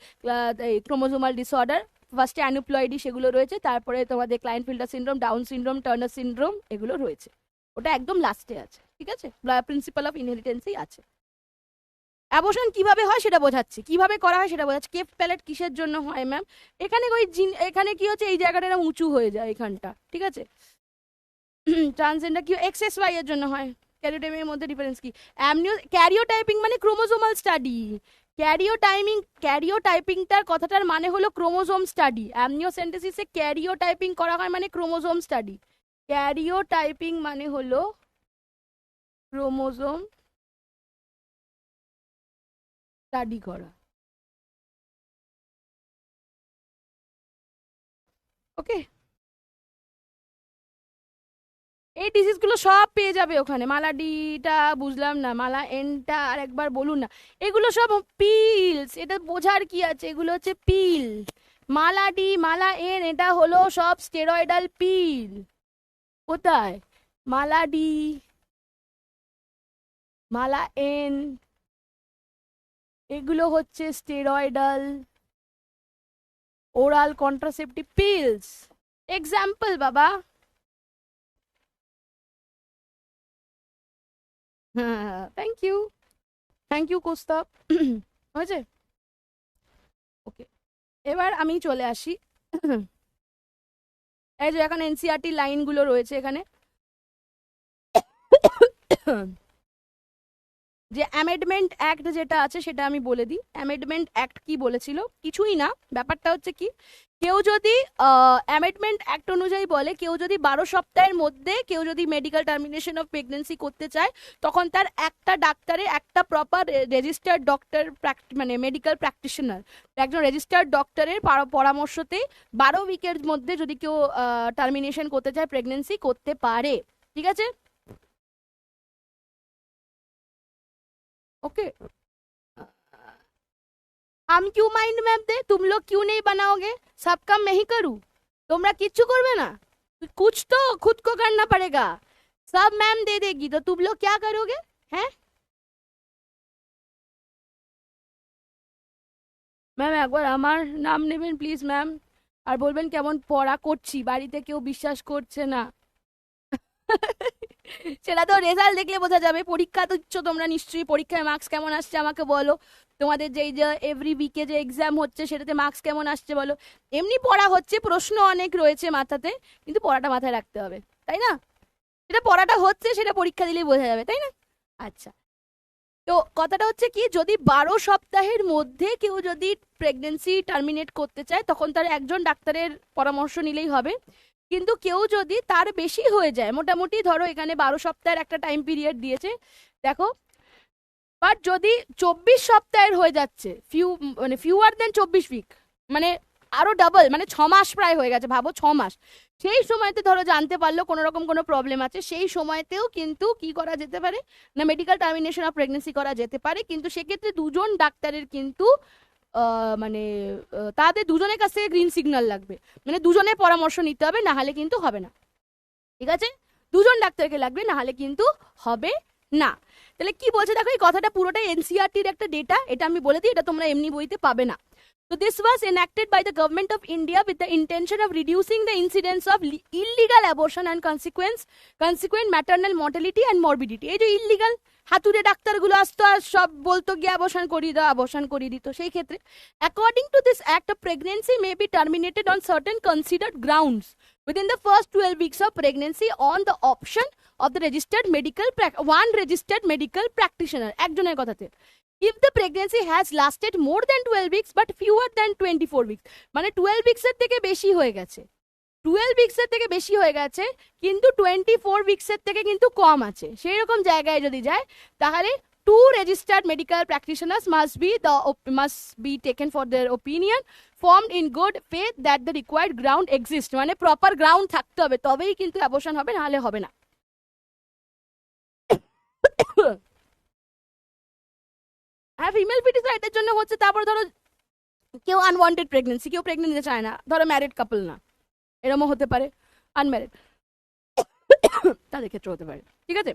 ক্রোমোজোমাল ডিসঅর্ডার, ফার্স্টে অ্যানুপ্লয়েডি সেগুলো রয়েছে, তারপরে তোমাদের client filter syndrome, down syndrome, Turner syndrome, এগুলো রয়েছে, ওটা একদম লাস্টে আছে। ঠিক আছে, প্রিন্সিপাল অফ ইনহেরিটেন্সেই আছে। অ্যাবর্শন কিভাবে হয় সেটা বোঝাচ্ছি, কিভাবে করা হয় সেটা বোঝাচ্ছি। কেফ প্যালেট কিসের জন্য হয় ম্যাম? এখানে ওই এখানে কি হচ্ছে, এই জায়গাটা এরকম উঁচু হয়ে যায় এখানটা। ঠিক আছে, ট্রান্সজেন্ডার কি এক্স ওয়াই এর জন্য হয়। ক্যারিওটাইপিং মধ্যে ডিফারেন্স কি? ক্যারিওটাইপিং মানে ক্রোমোজোমাল স্টাডি। ক্যারিওটাইপিংটার কথাটার মানে হলো ক্রোমোজোম স্টাডি। অ্যামনিওসেন্টেসিসে ক্যারিওটাইপিং করা হয় মানে ক্রোমোজোম স্টাডি। ক্যারিওটাইপিং মানে হলো ক্রোমোজোম স্টাডি করা। ওকে, এই ডিজিজগুলো সব পেয়ে যাবে ওখানে। মালা ডিটা বুঝলাম না, মালা এনটা আর একবার বলুন না। এগুলো সব পিলস, এটা বোঝার কি আছে, এগুলো হচ্ছে পিল। মালা ডি, মালা এন, এটা হলো সব স্টেরয়েডাল পিল। কোথায়? মালা ডি, মালা এন, এগুলো হচ্ছে steroidal oral contraceptive pills. Example বাবা। হ্যাঁ, থ্যাংক ইউ, থ্যাংক ইউ কোস্তাব। হয়েছে, ওকে। এবার আমি চলে আসি, এই যে এখানে এনসিআরটি লাইনগুলো রয়েছে এখানে, যে অ্যামেন্ডমেন্ট অ্যাক্ট যেটা আছে সেটা আমি বলে দিই। অ্যামেন্ডমেন্ট অ্যাক্ট কি বলেছিল, কিছুই না, ব্যাপারটা হচ্ছে কি, কেউ যদি অ্যামেন্ডমেন্ট অ্যাক্ট অনুযায়ী বলে কেউ যদি 12 সপ্তাহের মধ্যে কেউ যদি মেডিকেল টার্মিনেশন অফ প্রেগনেন্সি করতে চায়, তখন তার একটা ডাক্তারের, একটা প্রপার রেজিস্টার্ড ডক্টর, মানে মেডিকেল প্র্যাকটিশনার, একজন রেজিস্টার্ড ডক্টরের পরামর্শতেই 12 উইকের মধ্যে যদি কেউ টার্মিনেশন করতে চায় প্রেগনেন্সি করতে পারে। ঠিক আছে, ओके। हम क्यों माइंड मैप दे, तुम लोग क्यों नहीं बनाओगे, सब काम मैं ही करूँ, তোমরা কিচ্ছু করবে না, कुछ तो खुद को करना पड़ेगा, सब मैम दे देगी तो तुम लोग क्या करोगे हैं। ম্যাম একবার আমার নাম নেবেন প্লিজ ম্যাম, আর বলবেন কেমন পড়া করছি, বাড়িতে কেউ বিশ্বাস করছে না। সেটা তো রেজাল্ট দেখলে বোঝা যাবে, পরীক্ষা দিচ্ছ তোমরা নিশ্চয়ই, পরীক্ষায় মার্কস কেমন আসছে আমাকে বলো, তোমাদের যেই যে এভরি উইকে যে এক্সাম হচ্ছে সেটাতে মার্কস কেমন আসছে বলো। এমনি পড়া হচ্ছে, প্রশ্ন অনেক রয়েছে মাথাতে, কিন্তু পড়াটা মাথায় রাখতে হবে, তাই না? সেটা পড়াটা হচ্ছে সেটা পরীক্ষা দিলেই বোঝা যাবে, তাই না? আচ্ছা, তো কথাটা হচ্ছে কি, যদি 12 সপ্তাহের মধ্যে কেউ যদি প্রেগনেন্সি টার্মিনেট করতে চায় তখন তার একজন ডাক্তারের পরামর্শ নিলেই হবে। কিন্তু কেউ যদি তার বেশি হয়ে যায়, মোটামুটি ধরো এখানে 12 সপ্তাহের একটা টাইম পিরিয়ড দিয়েছে, দেখো, বাট যদি 24 সপ্তাহের হয়ে যাচ্ছে, ফিউয়ার দেন 24 উইক, মানে আরো ডাবল, মানে 6 মাস প্রায় হয়ে গেছে, ভাবো 6 মাস, সেই সময়তে ধরো জানতে পারলো কোনো রকম কোনো প্রবলেম আছে, সেই সময়তেও কিন্তু কি করা যেতে পারে না, মেডিকেল টার্মিনেশন অফ প্রেগনেন্সি করা যেতে পারে। কিন্তু সেক্ষেত্রে দুজন ডাক্তারের কিন্তু মানে তাদের দুজনের কাছ থেকে গ্রিন সিগন্যাল লাগবে, মানে দুজনের পরামর্শ নিতে হবে, না হলে কিন্তু হবে না। ঠিক আছে, দুজন ডাক্তারকে লাগবে, না হলে কিন্তু হবে না। তাহলে কি বলছে দেখো, এই কথাটা পুরোটাই এনসিআরটির একটা ডেটা, এটা আমি বলে দিই, এটা তোমরা এমনি বইতে পাবে না। So this was enacted by the government of India with the intention of reducing the incidence of illegal abortion and consequent maternal mortality and morbidity। এই যে ইলিগাল হাতুড়ে ডাক্তারগুলো আসতো আর সব বলতো গিয়ে অবসান করিয়ে দাও, অবসান করিয়ে দিত, সেই ক্ষেত্রে according to this act a pregnancy may be terminated on certain considered grounds within the first 12 weeks of pregnancy on the option of the registered medical practitioner, একজনের কথাতে। If the pregnancy has lasted more than 12 weeks but fewer than 24 weeks, মানে 12 উইক্সের থেকে বেশি হয়ে গেছে, 12 উইক্সের থেকে বেশি হয়ে গেছে কিন্তু 24 উইক্সের থেকে কিন্তু কম আছে, সেই রকম জায়গায় যদি যায় তাহলে 2 registered medical practitioners must be taken for their opinion formed in good faith that the required ground exists, মানে প্রপার গ্রাউন্ড থাকতে হবে, তবেই কিন্তু অ্যাবর্শন হবে, না হলে হবে না। হ্যাঁ, ফিমেল ফিটিসাইডের জন্য হচ্ছে, তারপর ধরো কেউ আনওয়ান্টেড প্রেগনেন্সি, কেউ প্রেগনেন্ট নিতে চায় না, ধরো ম্যারিড কাপল না, এরকমও হতে পারে, আনম্যারিড তাদের ক্ষেত্রে হতে পারে। ঠিক আছে,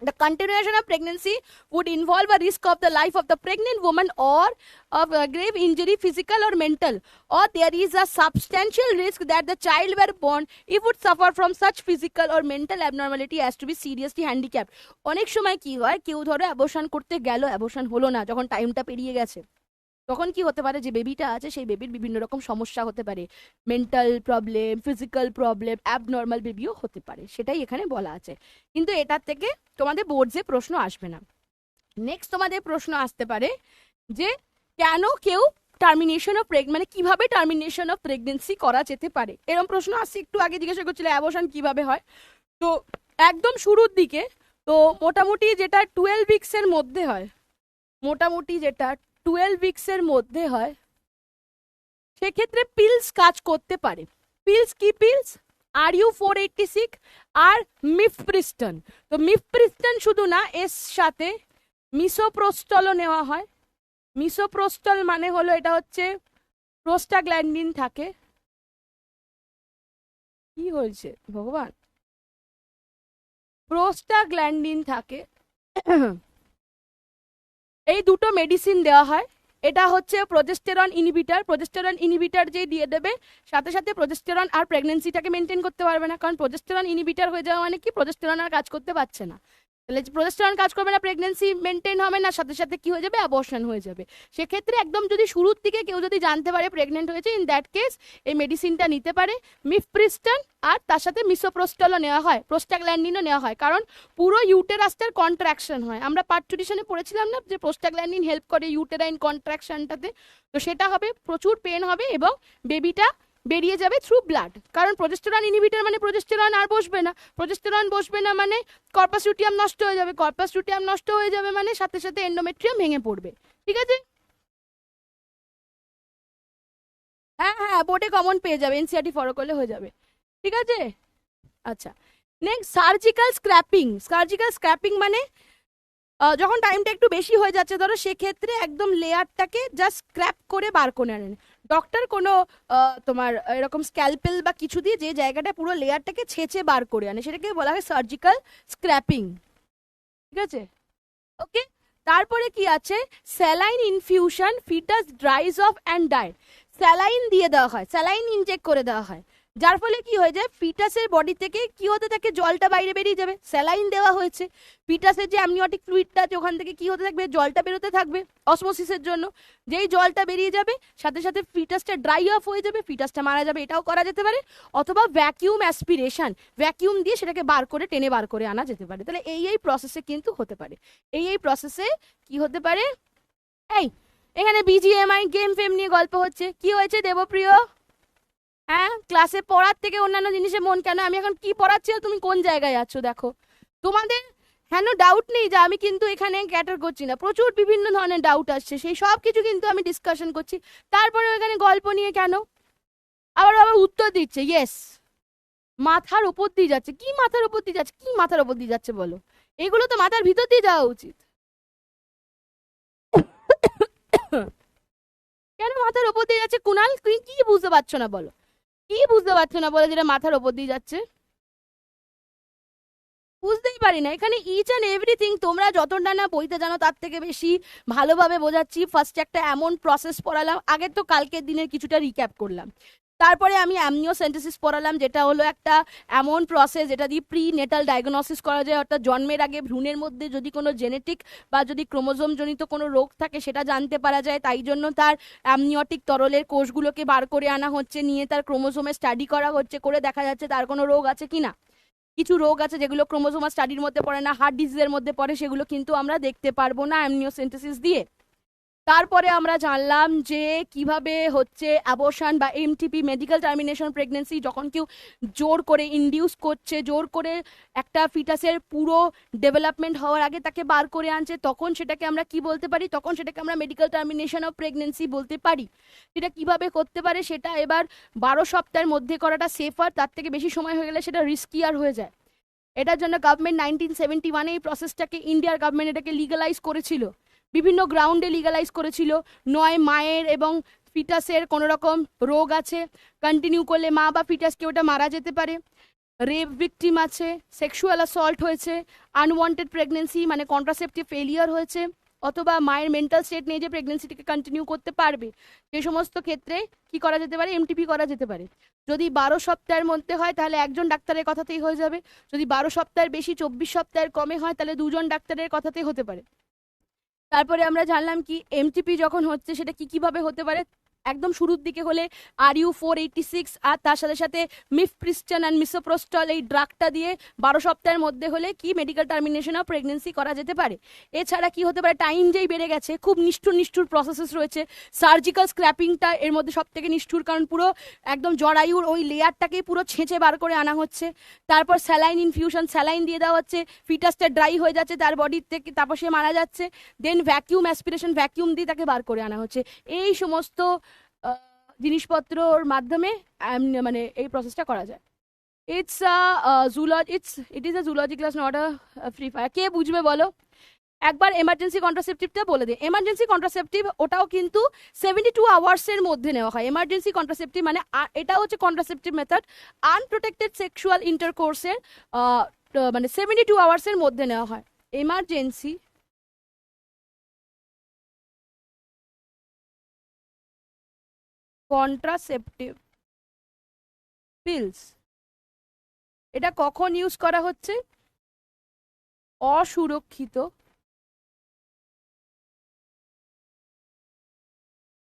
the continuation of pregnancy would involve a risk of the life of the pregnant woman or of a grave injury, physical or mental, or there is a substantial risk that the child were born if would suffer from such physical or mental abnormality as to be seriously handicapped। অনেক সময় কি হয়, কেউ ধরো abortion করতে গেল, abortion হলো না, যখন টাইমটা পেরিয়ে গেছে, তখন কি হতে পারে, যে বেবিটা আছে সেই বেবির বিভিন্ন রকম সমস্যা হতে পারে, mental problem, physical problem, abnormal বেবিও হতে পারে, সেটাই এখানে বলা আছে। কিন্তু এটার থেকে তোমাদের বোর্ডে প্রশ্ন আসবে না। নেক্সট তোমাদের প্রশ্ন আসতে পারে যে কেন কেউ টার্মিনেশন অফ মানে কিভাবে টার্মিনেশন অফ প্রেগনেন্সি করা যেতে পারে, এরকম প্রশ্ন আসছে। একটু আগে জিজ্ঞাসা করছিল অ্যাবর্শন কিভাবে হয়, তো একদম শুরুর দিকে, তো মোটামুটি যেটা 12 উইক্সের মধ্যে হয়, মোটামুটি যেটা 12 উইক্সের মধ্যে হয়, সেক্ষেত্রে পিলস কাজ করতে পারে। পিলস কি পিলস, RU486 আর মিফপ্রিস্টন। তো মিফপ্রিস্টন শুধু না, এর সাথে মিসোপ্রোস্টলও নেওয়া হয়। মিসোপ্রোস্টল মানে হলো, এটা হচ্ছে প্রোস্টাগ্ল্যান্ডিন থাকে, কি হয়েছে ভগবান, প্রোস্টাগ্ল্যান্ডিন থাকে, এই দুটো মেডিসিন দেওয়া হয়। এটা হচ্ছে প্রোজেস্টেরন ইনহিবিটর, প্রোজেস্টেরন ইনহিবিটর যেই দিয়ে দেবে, সাথে সাথে প্রোজেস্টেরন আর প্রেগনেন্সিটাকে মেনটেন করতে পারবে না, কারণ প্রোজেস্টেরন ইনহিবিটর হয়ে যাওয়া মানে কি, প্রোজেস্টেরন আর কাজ করতে পারছে না, তাহলে প্রোজেস্টেরন কাজ করবে না, প্রেগনেন্সি মেনটেন হবে না, সাথে সাথে কি হয়ে যাবে, অ্যাবর্শন হয়ে যাবে। সেক্ষেত্রে একদম যদি শুরুর দিকে কেউ যদি জানতে পারে প্রেগনেন্ট হয়েছে, ইন দ্যাট কেস এই মেডিসিনটা নিতে পারে, মিফপ্রিস্টন, আর তার সাথে মিসোপ্রোস্টলও নেওয়া হয়, প্রোস্টাগ্ল্যান্ডিনও নেওয়া হয়, কারণ পুরো ইউটেরাসটার কন্ট্রাকশন হয়। আমরা পার্টুরিশনে পড়েছিলাম না যে প্রোস্টাগ্ল্যান্ডিন হেল্প করে ইউটেরাইন কন্ট্রাকশনটাতে, তো সেটা হবে, প্রচুর পেন হবে এবং বেবিটা বেরিয়ে যাবে থ্রু ব্লাড। কারণ প্রোজেস্টেরন ইনহিবিটর মানে প্রোজেস্টেরন আর বসবে না, প্রোজেস্টেরন বসবে না মানে কর্পাস লুটিয়াম নষ্ট হয়ে যাবে, কর্পাস লুটিয়াম নষ্ট হয়ে যাবে মানে সাথে সাথে এন্ডোমেট্রিয়াম ভেঙে পড়বে। ঠিক আছে, হ্যাঁ হ্যাঁ, বোর্ডে কমন পেয়ে যাবে, এনসিআরটি ফলো করলে হয়ে যাবে। ঠিক আছে, আচ্ছা। Next, surgical scraping. Surgical scraping মানে যখন টাইমটা একটু বেশি হয়ে যাচ্ছে ধরো, সেক্ষেত্রে একদম লেয়ারটাকে জাস্ট স্ক্র্যাপ করে বার করে আনেন ডক্টর, কোনো তোমার এরকম স্ক্যালপেল বা কিছু দিয়ে যে জায়গাটা পুরো লেয়ারটাকে ছেঁচে বার করে আনে, সেটাকে বলা হয় সার্জিক্যাল স্ক্র্যাপিং। ঠিক আছে, ওকে। তারপরে কি আছে, saline infusion, foetus dries off and die. Saline দিয়ে দেওয়া হয়, স্যালাইন ইনজেক্ট করে দেওয়া হয়, যার ফলে কি হয়ে যায়, ফিটাসের বডি থেকে কি হতে থাকে, জলটা বাইরে বেরিয়ে যাবে, স্যালাইন দেওয়া হয়েছে, ফিটাসের যে অ্যামনিওটিক ফ্লুইডটা আছে ওখান থেকে কি হতে থাকবে, জলটা বেরোতে থাকবে অসমোসিসের জন্য। যেই জলটা বেরিয়ে যাবে সাথে সাথে ফিটাসটা ড্রাই অফ হয়ে যাবে, ফিটাসটা মারা যাবে, এটাও করা যেতে পারে। অথবা ভ্যাকিউম অ্যাসপিরেশন, ভ্যাকিউম দিয়ে সেটাকে বার করে টেনে বার করে আনা যেতে পারে। তাহলে এই প্রসেসে কিন্তু হতে পারে, এই প্রসেসে কি হতে পারে। এই এখানে বিজিএমআই গেম ফেম নিয়ে গল্প হচ্ছে, কি হয়েছে দেবপ্রিয়? হ্যাঁ, ক্লাসে পড়ার থেকে অন্যান্য জিনিসে মন কেন? আমি এখন কি পড়াচ্ছি আর তুমি কোন জায়গায় আছো দেখো। তোমাদের হেন ডাউট নেই যে আমি কিন্তু এখানে ক্যাটার করছি না, প্রচুর বিভিন্ন ধরনের ডাউট আসছে, সেই সব কিছু কিন্তু আমি ডিসকাশন করছি, তারপরে এখানে গল্প নিয়ে কেন? আবার আবার উত্তর দিচ্ছে ইয়েস, মাথার ওপর দিয়ে যাচ্ছে। কি মাথার ওপর দিয়ে যাচ্ছে, কি মাথার ওপর দিয়ে যাচ্ছে বলো? এগুলো তো মাথার ভিতর দিয়ে যাওয়া উচিত। কেন মাথার ওপর দিয়ে যাচ্ছে কুনাল? তুমি কি বুঝতে পারছো না বলো, কি বুঝতে পারছো না বলো যেটা মাথার ওপর দিয়ে যাচ্ছে? বুঝতেই পারি না। এখানে ইচ অ্যান্ড এভরিথিং তোমরা যতটা না বইতে জানো তার থেকে বেশি ভালোভাবে বোঝাচ্ছি। ফার্স্ট একটা এমন প্রসেস পড়ালাম, আগে তো কালকের দিনের কিছুটা রিক্যাপ করলাম, তারপরে আমি অ্যামনিওসেন্টেসিস পড়ালাম, যেটা হলো একটা এমন প্রসেস যেটা দিয়ে প্রি নেটাল ডায়াগনোসিস করা যায়, অর্থাৎ জন্মের আগে ভ্রূণের মধ্যে যদি কোনো জেনেটিক বা যদি ক্রোমোজোম জনিত কোনো রোগ থাকে সেটা জানতে পারা যায়। তাই জন্য তার অ্যামনিওটিক তরলের কোষগুলোকে বার করে আনা হচ্ছে, নিয়ে তার ক্রোমোজোমে স্টাডি করা হচ্ছে, করে দেখা যাচ্ছে তার কোনো রোগ আছে কিনা। কিছু রোগ আছে যেগুলো ক্রোমোজোমাল স্টাডির মধ্যে পড়ে না, হার্ট ডিজিজের মধ্যে পড়ে, সেগুলো কিন্তু আমরা দেখতে পারবো না অ্যামনিওসেন্টেসিস দিয়ে। তারপরে আমরা জানলাম যে কিভাবে হচ্ছে অ্যাবর্শন বা এমটিপি, মেডিকেল টার্মিনেশন প্রেগনেন্সি, যখন কেউ জোর করে ইনডিউস করছে, জোর করে একটা ফিটাসের পুরো ডেভেলপমেন্ট হওয়ার আগে তাকে বার করে আনছে, তখন সেটাকে আমরা কি বলতে পারি, তখন সেটাকে আমরা মেডিকেল টার্মিনেশন অফ প্রেগনেন্সি বলতে পারি। সেটা কিভাবে করতে পারে, সেটা এবার 12 সপ্তাহের মধ্যে করাটা সেফার, তার থেকে বেশি সময় হয়ে গেলে সেটা রিস্কিয়ার হয়ে যায়। এটার জন্য গভর্নমেন্ট 1971 এই প্রসেসটাকে, ইন্ডিয়ার গভর্নমেন্ট এটাকে লিগালাইজ করেছিল, বিভিন্ন গ্রাউন্ডে লিগালাইজ করেছিল। নয় মায়ের এবং ফিটাসের কোনো রকম রোগ আছে, কন্টিনিউ করলে মা বা ফিটাসকে ওটা মারা যেতে পারে, রেপ ভিকটিম আছে, সেক্সুয়াল অ্যাসল্ট হয়েছে, আনওয়ান্টেড প্রেগনেন্সি মানে কন্ট্রাসেপটিভ ফেলিয়ার হয়েছে, অথবা মায়ের মেন্টাল স্টেট নিয়ে যে প্রেগনেন্সিটিকে কন্টিনিউ করতে পারবে, সেই সমস্ত ক্ষেত্রে কি করা যেতে পারে, এমটিপি করা যেতে পারে। যদি 12 সপ্তাহের মধ্যে হয় তাহলে একজন ডাক্তারের কথাতেই হয়ে যাবে, যদি 12 সপ্তাহের বেশি 24 সপ্তাহের কমে হয় তাহলে দুজন ডাক্তারের কথাতেই হতে পারে। তারপরে আমরা জানলাম কি এমটিপি যখন হচ্ছে সেটা কি কিভাবে হতে পারে। একদম শুরুর দিকে হলে RU486 আর তার সাথে সাথে মিফপ্রিস্টন অ্যান্ড মিসোপ্রোস্টল এই ড্রাগটা দিয়ে 12 সপ্তাহের মধ্যে হলে কি মেডিকেল টার্মিনেশন অফ প্রেগনেন্সি করা যেতে পারে। এছাড়া কি হতে পারে, টাইম যেই বেড়ে গেছে, খুব নিষ্ঠুর নিষ্ঠুর প্রসেসেস রয়েছে, সার্জিক্যাল স্ক্র্যাপিংটা এর মধ্যে সব থেকে নিষ্ঠুর, কারণ পুরো একদম জরায়ুর ওই লেয়ারটাকেই পুরো ছেঁচে বার করে আনা হচ্ছে। তারপর স্যালাইন ইনফিউশন, স্যালাইন দিয়ে দেওয়া হচ্ছে, ফিটাসটা ড্রাই হয়ে যাচ্ছে তার বডির থেকে, তারপর সে মারা যাচ্ছে। দেন ভ্যাকিউম অ্যাসপিরেশন, ভ্যাকিউম দিয়ে তাকে বার করে আনা হচ্ছে। এই সমস্ত জিনিসপত্রর মাধ্যমে মানে এই প্রসেসটা করা যায়। It's it is a zoology class, not a free fire. কে বুঝবে বলো? একবার এমার্জেন্সি কন্ট্রাসেপটিভটা বলে দিই। এমার্জেন্সি কন্ট্রাসেপটিভ ওটাও কিন্তু 72 আওয়ার্সের মধ্যে নেওয়া হয়। এমার্জেন্সি কন্ট্রাসেপটিভ মানে এটা হচ্ছে কন্ট্রাসেপটিভ মেথড আনপ্রোটেক্টেড সেক্সুয়াল ইন্টারকোর্সের মানে 72 আওয়ার্সের মধ্যে নেওয়া হয়। এমার্জেন্সি কন্ট্রাসেপটিভ পিলস, এটা কখন ইউজ করা হচ্ছে? অসুরক্ষিত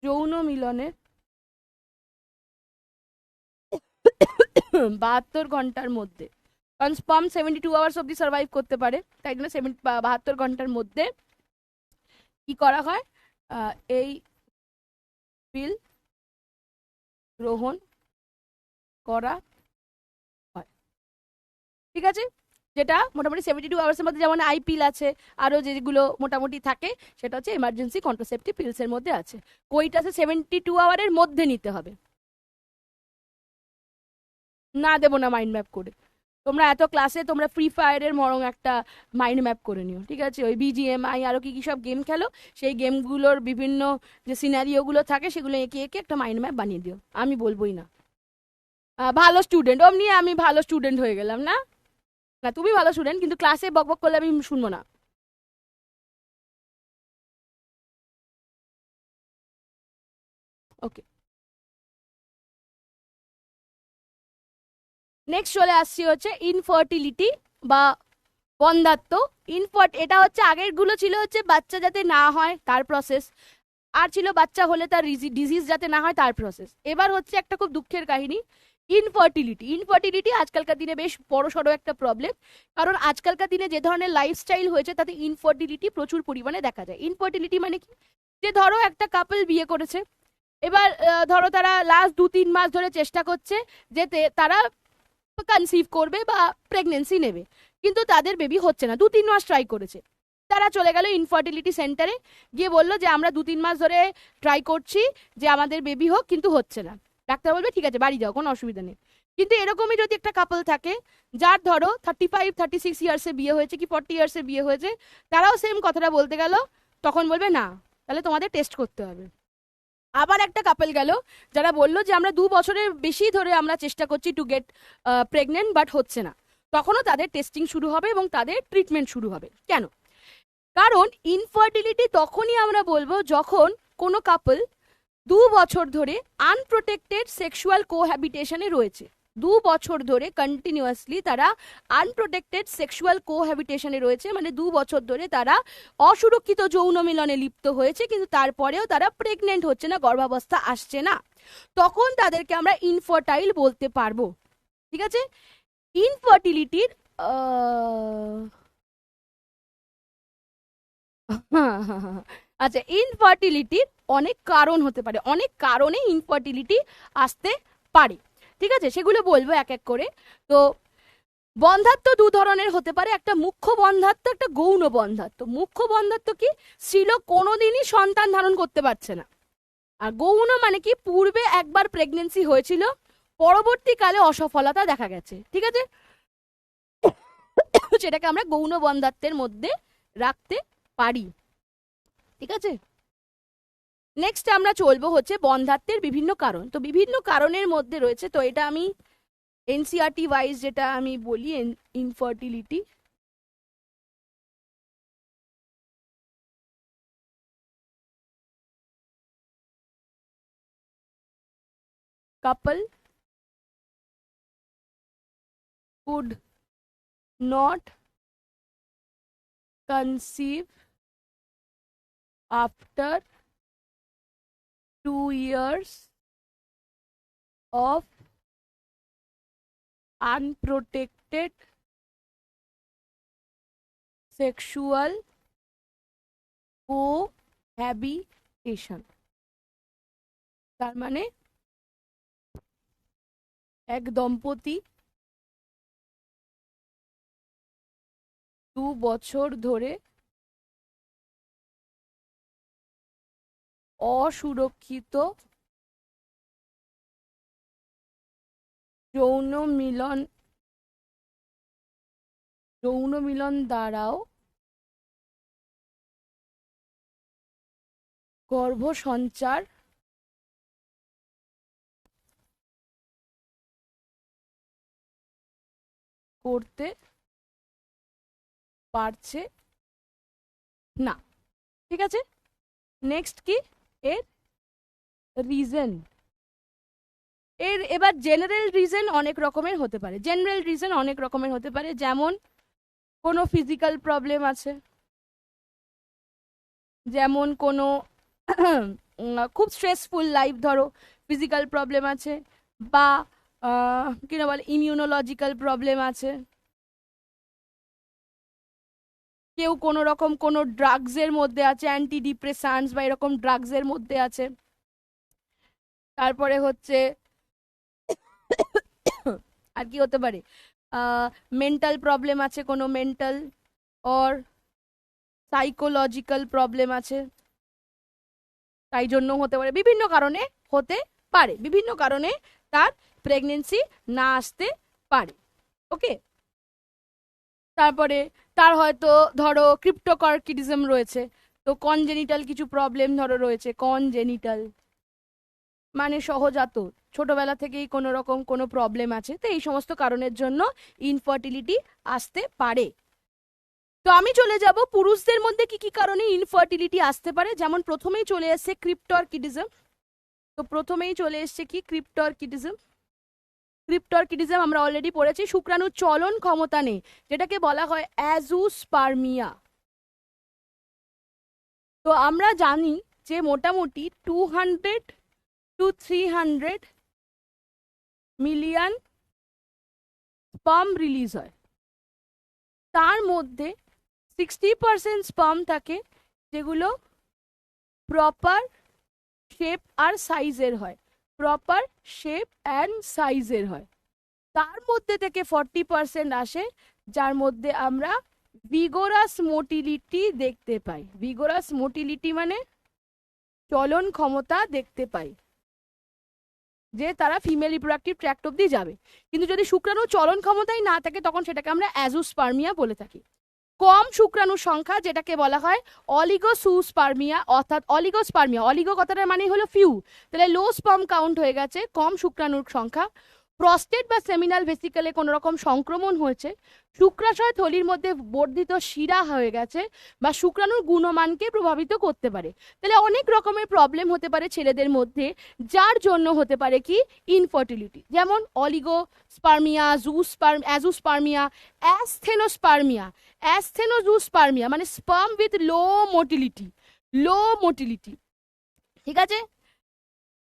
যৌন মিলনের 72 ঘন্টার মধ্যে, কারণ স্পার্ম 72 আওয়ার্স অব্দি সার্ভাইভ করতে পারে, তাই জন্য 72 ঘন্টার মধ্যে কি করা হয়, এই পিল গ্রহণ করা হয়। ঠিক আছে, যেটা মোটামুটি 72 আওয়ার্সের মধ্যে, যেমন আই পিল আছে, আরও যেগুলো মোটামুটি থাকে, সেটা হচ্ছে এমার্জেন্সি কন্ট্রাসেপটিভ পিলসের মধ্যে আছে। কোইটা আছে 72 আওয়ারের মধ্যে নিতে হবে। না, দেবো না মাইন্ড ম্যাপ করে। তোমরা এত ক্লাসে তোমরা ফ্রি ফায়ারের মরং একটা মাইন্ড ম্যাপ করে নিও, ঠিক আছে? ওই বিজিএমআই আরও কি কি সব গেম খেলো, সেই গেমগুলোর বিভিন্ন যে সিনারিওগুলো থাকে সেগুলো এঁকে এঁকে একটা মাইন্ড ম্যাপ বানিয়ে দিও, আমি বলবোই না। ভালো স্টুডেন্ট, অমনি আমি ভালো স্টুডেন্ট হয়ে গেলাম না? না, তুমি ভালো স্টুডেন্ট, কিন্তু ক্লাসে বকবক করলে আমি শুনবো না। ওকে, নেক্সট চলে আসছি হচ্ছে ইনফার্টিলিটি বা বন্ধ্যাত্ব। এটা হচ্ছে আগেরগুলো ছিল হচ্ছে বাচ্চা যাতে না হয় তার প্রসেস, আর ছিল বাচ্চা হলে তার ডিজিজ যাতে না হয় তার প্রসেস। এবার হচ্ছে একটা খুব দুঃখের কাহিনী, ইনফার্টিলিটি আজকালকার দিনে বেশ বড় সড়ো একটা প্রবলেম, কারণ আজকালকার দিনে যে ধরনের লাইফস্টাইল হয়েছে তাতে ইনফার্টিলিটি প্রচুর পরিমাণে দেখা যায়। ইনফার্টিলিটি মানে কি, যে ধরো একটা কাপল বিয়ে করেছে, এবার ধরো তারা লাস্ট 2-3 মাস ধরে চেষ্টা করছে যে তারা কনসিভ করবে বা প্রেগনেন্সি নেবে, কিন্তু তাদের বেবি হচ্ছে না, 2-3 মাস ট্রাই করেছে। তারা চলে গেল ইনফার্টিলিটি সেন্টারে, গিয়ে বললো যে আমরা 2-3 মাস ধরে ট্রাই করছি যে আমাদের বেবি হোক, কিন্তু হচ্ছে না। ডাক্তার বলবে ঠিক আছে বাড়ি যাও, কোনো অসুবিধা নেই। কিন্তু এরকমই যদি একটা কাপল থাকে যার ধরো 35-36 ইয়ার্সে বিয়ে হয়েছে কি 40 ইয়ার্সে বিয়ে হয়েছে, তারাও সেম কথাটা বলতে গেল, তখন বলবে না, তাহলে তোমাদের টেস্ট করতে হবে। আবার একটা কাপল গেল যারা বললো যে আমরা 2 বছরের বেশি ধরে আমরা চেষ্টা করছি টু গেট প্রেগনেন্ট, বাট হচ্ছে না, তখনও তাদের টেস্টিং শুরু হবে এবং তাদের ট্রিটমেন্ট শুরু হবে। কেন? কারণ ইনফার্টিলিটি তখনই আমরা বলবো যখন কোনো কাপল 2 বছর ধরে আনপ্রোটেক্টেড সেক্সুয়াল কোহ্যাবিটেশনে রয়েছে, 2 বছর ধরে কন্টিনিউয়াসলি তারা আনপ্রোটেক্টেড সেক্সুয়াল কোহ্যাবিটেশনে রয়েছে, মানে 2 বছর ধরে তারা অসুরক্ষিত যৌন মিলনে লিপ্ত হয়েছে, কিন্তু তারপরেও তারা প্রেগনেন্ট হচ্ছে না, গর্ভাবস্থা আসছে না, তখন তাদেরকে আমরা ইনফার্টাইল বলতে পারবো। ঠিক আছে, ইনফার্টিলিটির আচ্ছা, ইনফার্টিলিটির অনেক কারণ হতে পারে, অনেক কারণে ইনফার্টিলিটি আসতে পারে, ঠিক আছে? সেগুলো বলবো এক এক করে। তো বন্ধ্যাত্ব 2 ধরনের হতে পারে, একটা মুখ্য বন্ধ্যাত্ব, একটা গৌণ বন্ধ্যাত্ব। মুখ্য বন্ধ্যাত্ব কি, স্ত্রীলোক কোনোদিনই সন্তান ধারণ করতে পারছে না, আর গৌণ মানে কি, পূর্বে একবার প্রেগনেন্সি হয়েছিল, পরবর্তীকালে অসফলতা দেখা গেছে, ঠিক আছে? সেটাকে আমরা গৌণ বন্ধ্যাত্বের মধ্যে রাখতে পারি, ঠিক আছে? নেক্সট আমরা চলবো হচ্ছে বন্ধ্যাত্বের বিভিন্ন কারণ। তো বিভিন্ন কারণের মধ্যে রয়েছে, তো এটা আমি এনসিআরটি ওয়াইজ যেটা আমি বলি, infertility, couple could not conceive after 2 years of unprotected sexual cohabitation। তার মানে এক দম্পতি 2 বছর ধরে অসুরক্ষিত যৌন মিলন দ্বারাও গর্ভ সঞ্চার করতে পারছে না, ঠিক আছে? নেক্সট কি, এর রিজন। এবার জেনারেল রিজন অনেক রকমের হতে পারে, যেমন কোনো ফিজিক্যাল প্রবলেম আছে, যেমন কোনো খুব স্ট্রেসফুল লাইফ, ধরো ফিজিক্যাল প্রবলেম আছে, বা কি না বলে ইমিউনোলজিক্যাল প্রবলেম আছে, কেউ কোনো রকম কোনো ড্রাগসের মধ্যে আছে, অ্যান্টি ডিপ্রেসান্টস বা এরকম ড্রাগসের মধ্যে আছে, তারপরে হচ্ছে আর কি হতে পারে, মেন্টাল প্রবলেম আছে, কোনো মেন্টাল অর সাইকোলজিক্যাল প্রবলেম আছে, তাই জন্য হতে পারে, বিভিন্ন কারণে হতে পারে, বিভিন্ন কারণে তার প্রেগনেন্সি না আসতে পারে। ওকে, তারপরে তার হয়তো ধরো ক্রিপ্টোকর্কিটিজম রয়েছে, তো কনজেনিটাল কিছু প্রবলেম ধরো রয়েছে, কনজেনিটাল মানে সহজাত, ছোটবেলা থেকেই কোনো রকম কোনো প্রবলেম আছে, তো এই সমস্ত কারণের জন্য ইনফার্টিলিটি আসতে পারে। তো আমি চলে যাব পুরুষদের মধ্যে কি কি কারণে ইনফার্টিলিটি আসতে পারে। যেমন প্রথমেই চলে এসছে ক্রিপ্টরকিডিজম, তো প্রথমেই চলে এসছে কি ক্রিপ্টরকিডিজম। ক্রিপ্টরকিডিজম আমরা অলরেডি পড়েছি, শুক্রাণুর চলন ক্ষমতা নেই, যেটাকে বলা হয় অ্যাজুস্পার্মিয়া। তো আমরা জানি যে মোটামুটি 200 to 300 মিলিয়ন স্পার্ম রিলিজ হয়, তার মধ্যে 60% স্পার্ম থাকে যেগুলো প্রপার শেপ আর সাইজের হয়, প্রপার শেপ অ্যান্ড সাইজের হয়। তার মধ্যে থেকে 40% আসে যার মধ্যে আমরা ভিগোরাস মোটিলিটি দেখতে পাই। ভিগোরাস মোটিলিটি মানে চলন ক্ষমতা দেখতে পাই, যে তারা ফিমেল রিপ্রোডাক্টিভ ট্র্যাক্ট অব্দি যাবে। কিন্তু যদি শুক্রাণু চলন ক্ষমতাই না থাকে তখন সেটাকে আমরা অ্যাজোস্পার্মিয়া বলে থাকি। কম শুক্রাণুর সংখ্যা যেটাকে বলা হয় অলিগোসুস্পার্মিয়া, অর্থাৎ অলিগোস্পার্মিয়া, অলিগো কথাটার মানে হলো ফিউ, তাহলে লো স্পার্ম কাউন্ট হয়ে গেছে, কম শুক্রাণুর সংখ্যা। প্রস্টেট বা সেমিনাল ভেসিকেলে কোনো রকম সংক্রমণ হয়েছে, শুক্রাশয় থলির মধ্যে বর্ধিত শিরা হয়ে গেছে, বা শুক্রাণুর গুণমানকে প্রভাবিত করতে পারে। তাহলে অনেক রকমের প্রবলেম হতে পারে ছেলেদের মধ্যে, যার জন্য হতে পারে কি ইনফার্টিলিটি, যেমন অলিগোস্পার্মিয়া, অ্যাজোস্পার্মিয়া, অ্যাস্থেনোস্পার্মিয়া। অ্যাস্থেনোজুস্পার্মিয়া মানে sperm with low motility, low motility. ঠিক আছে,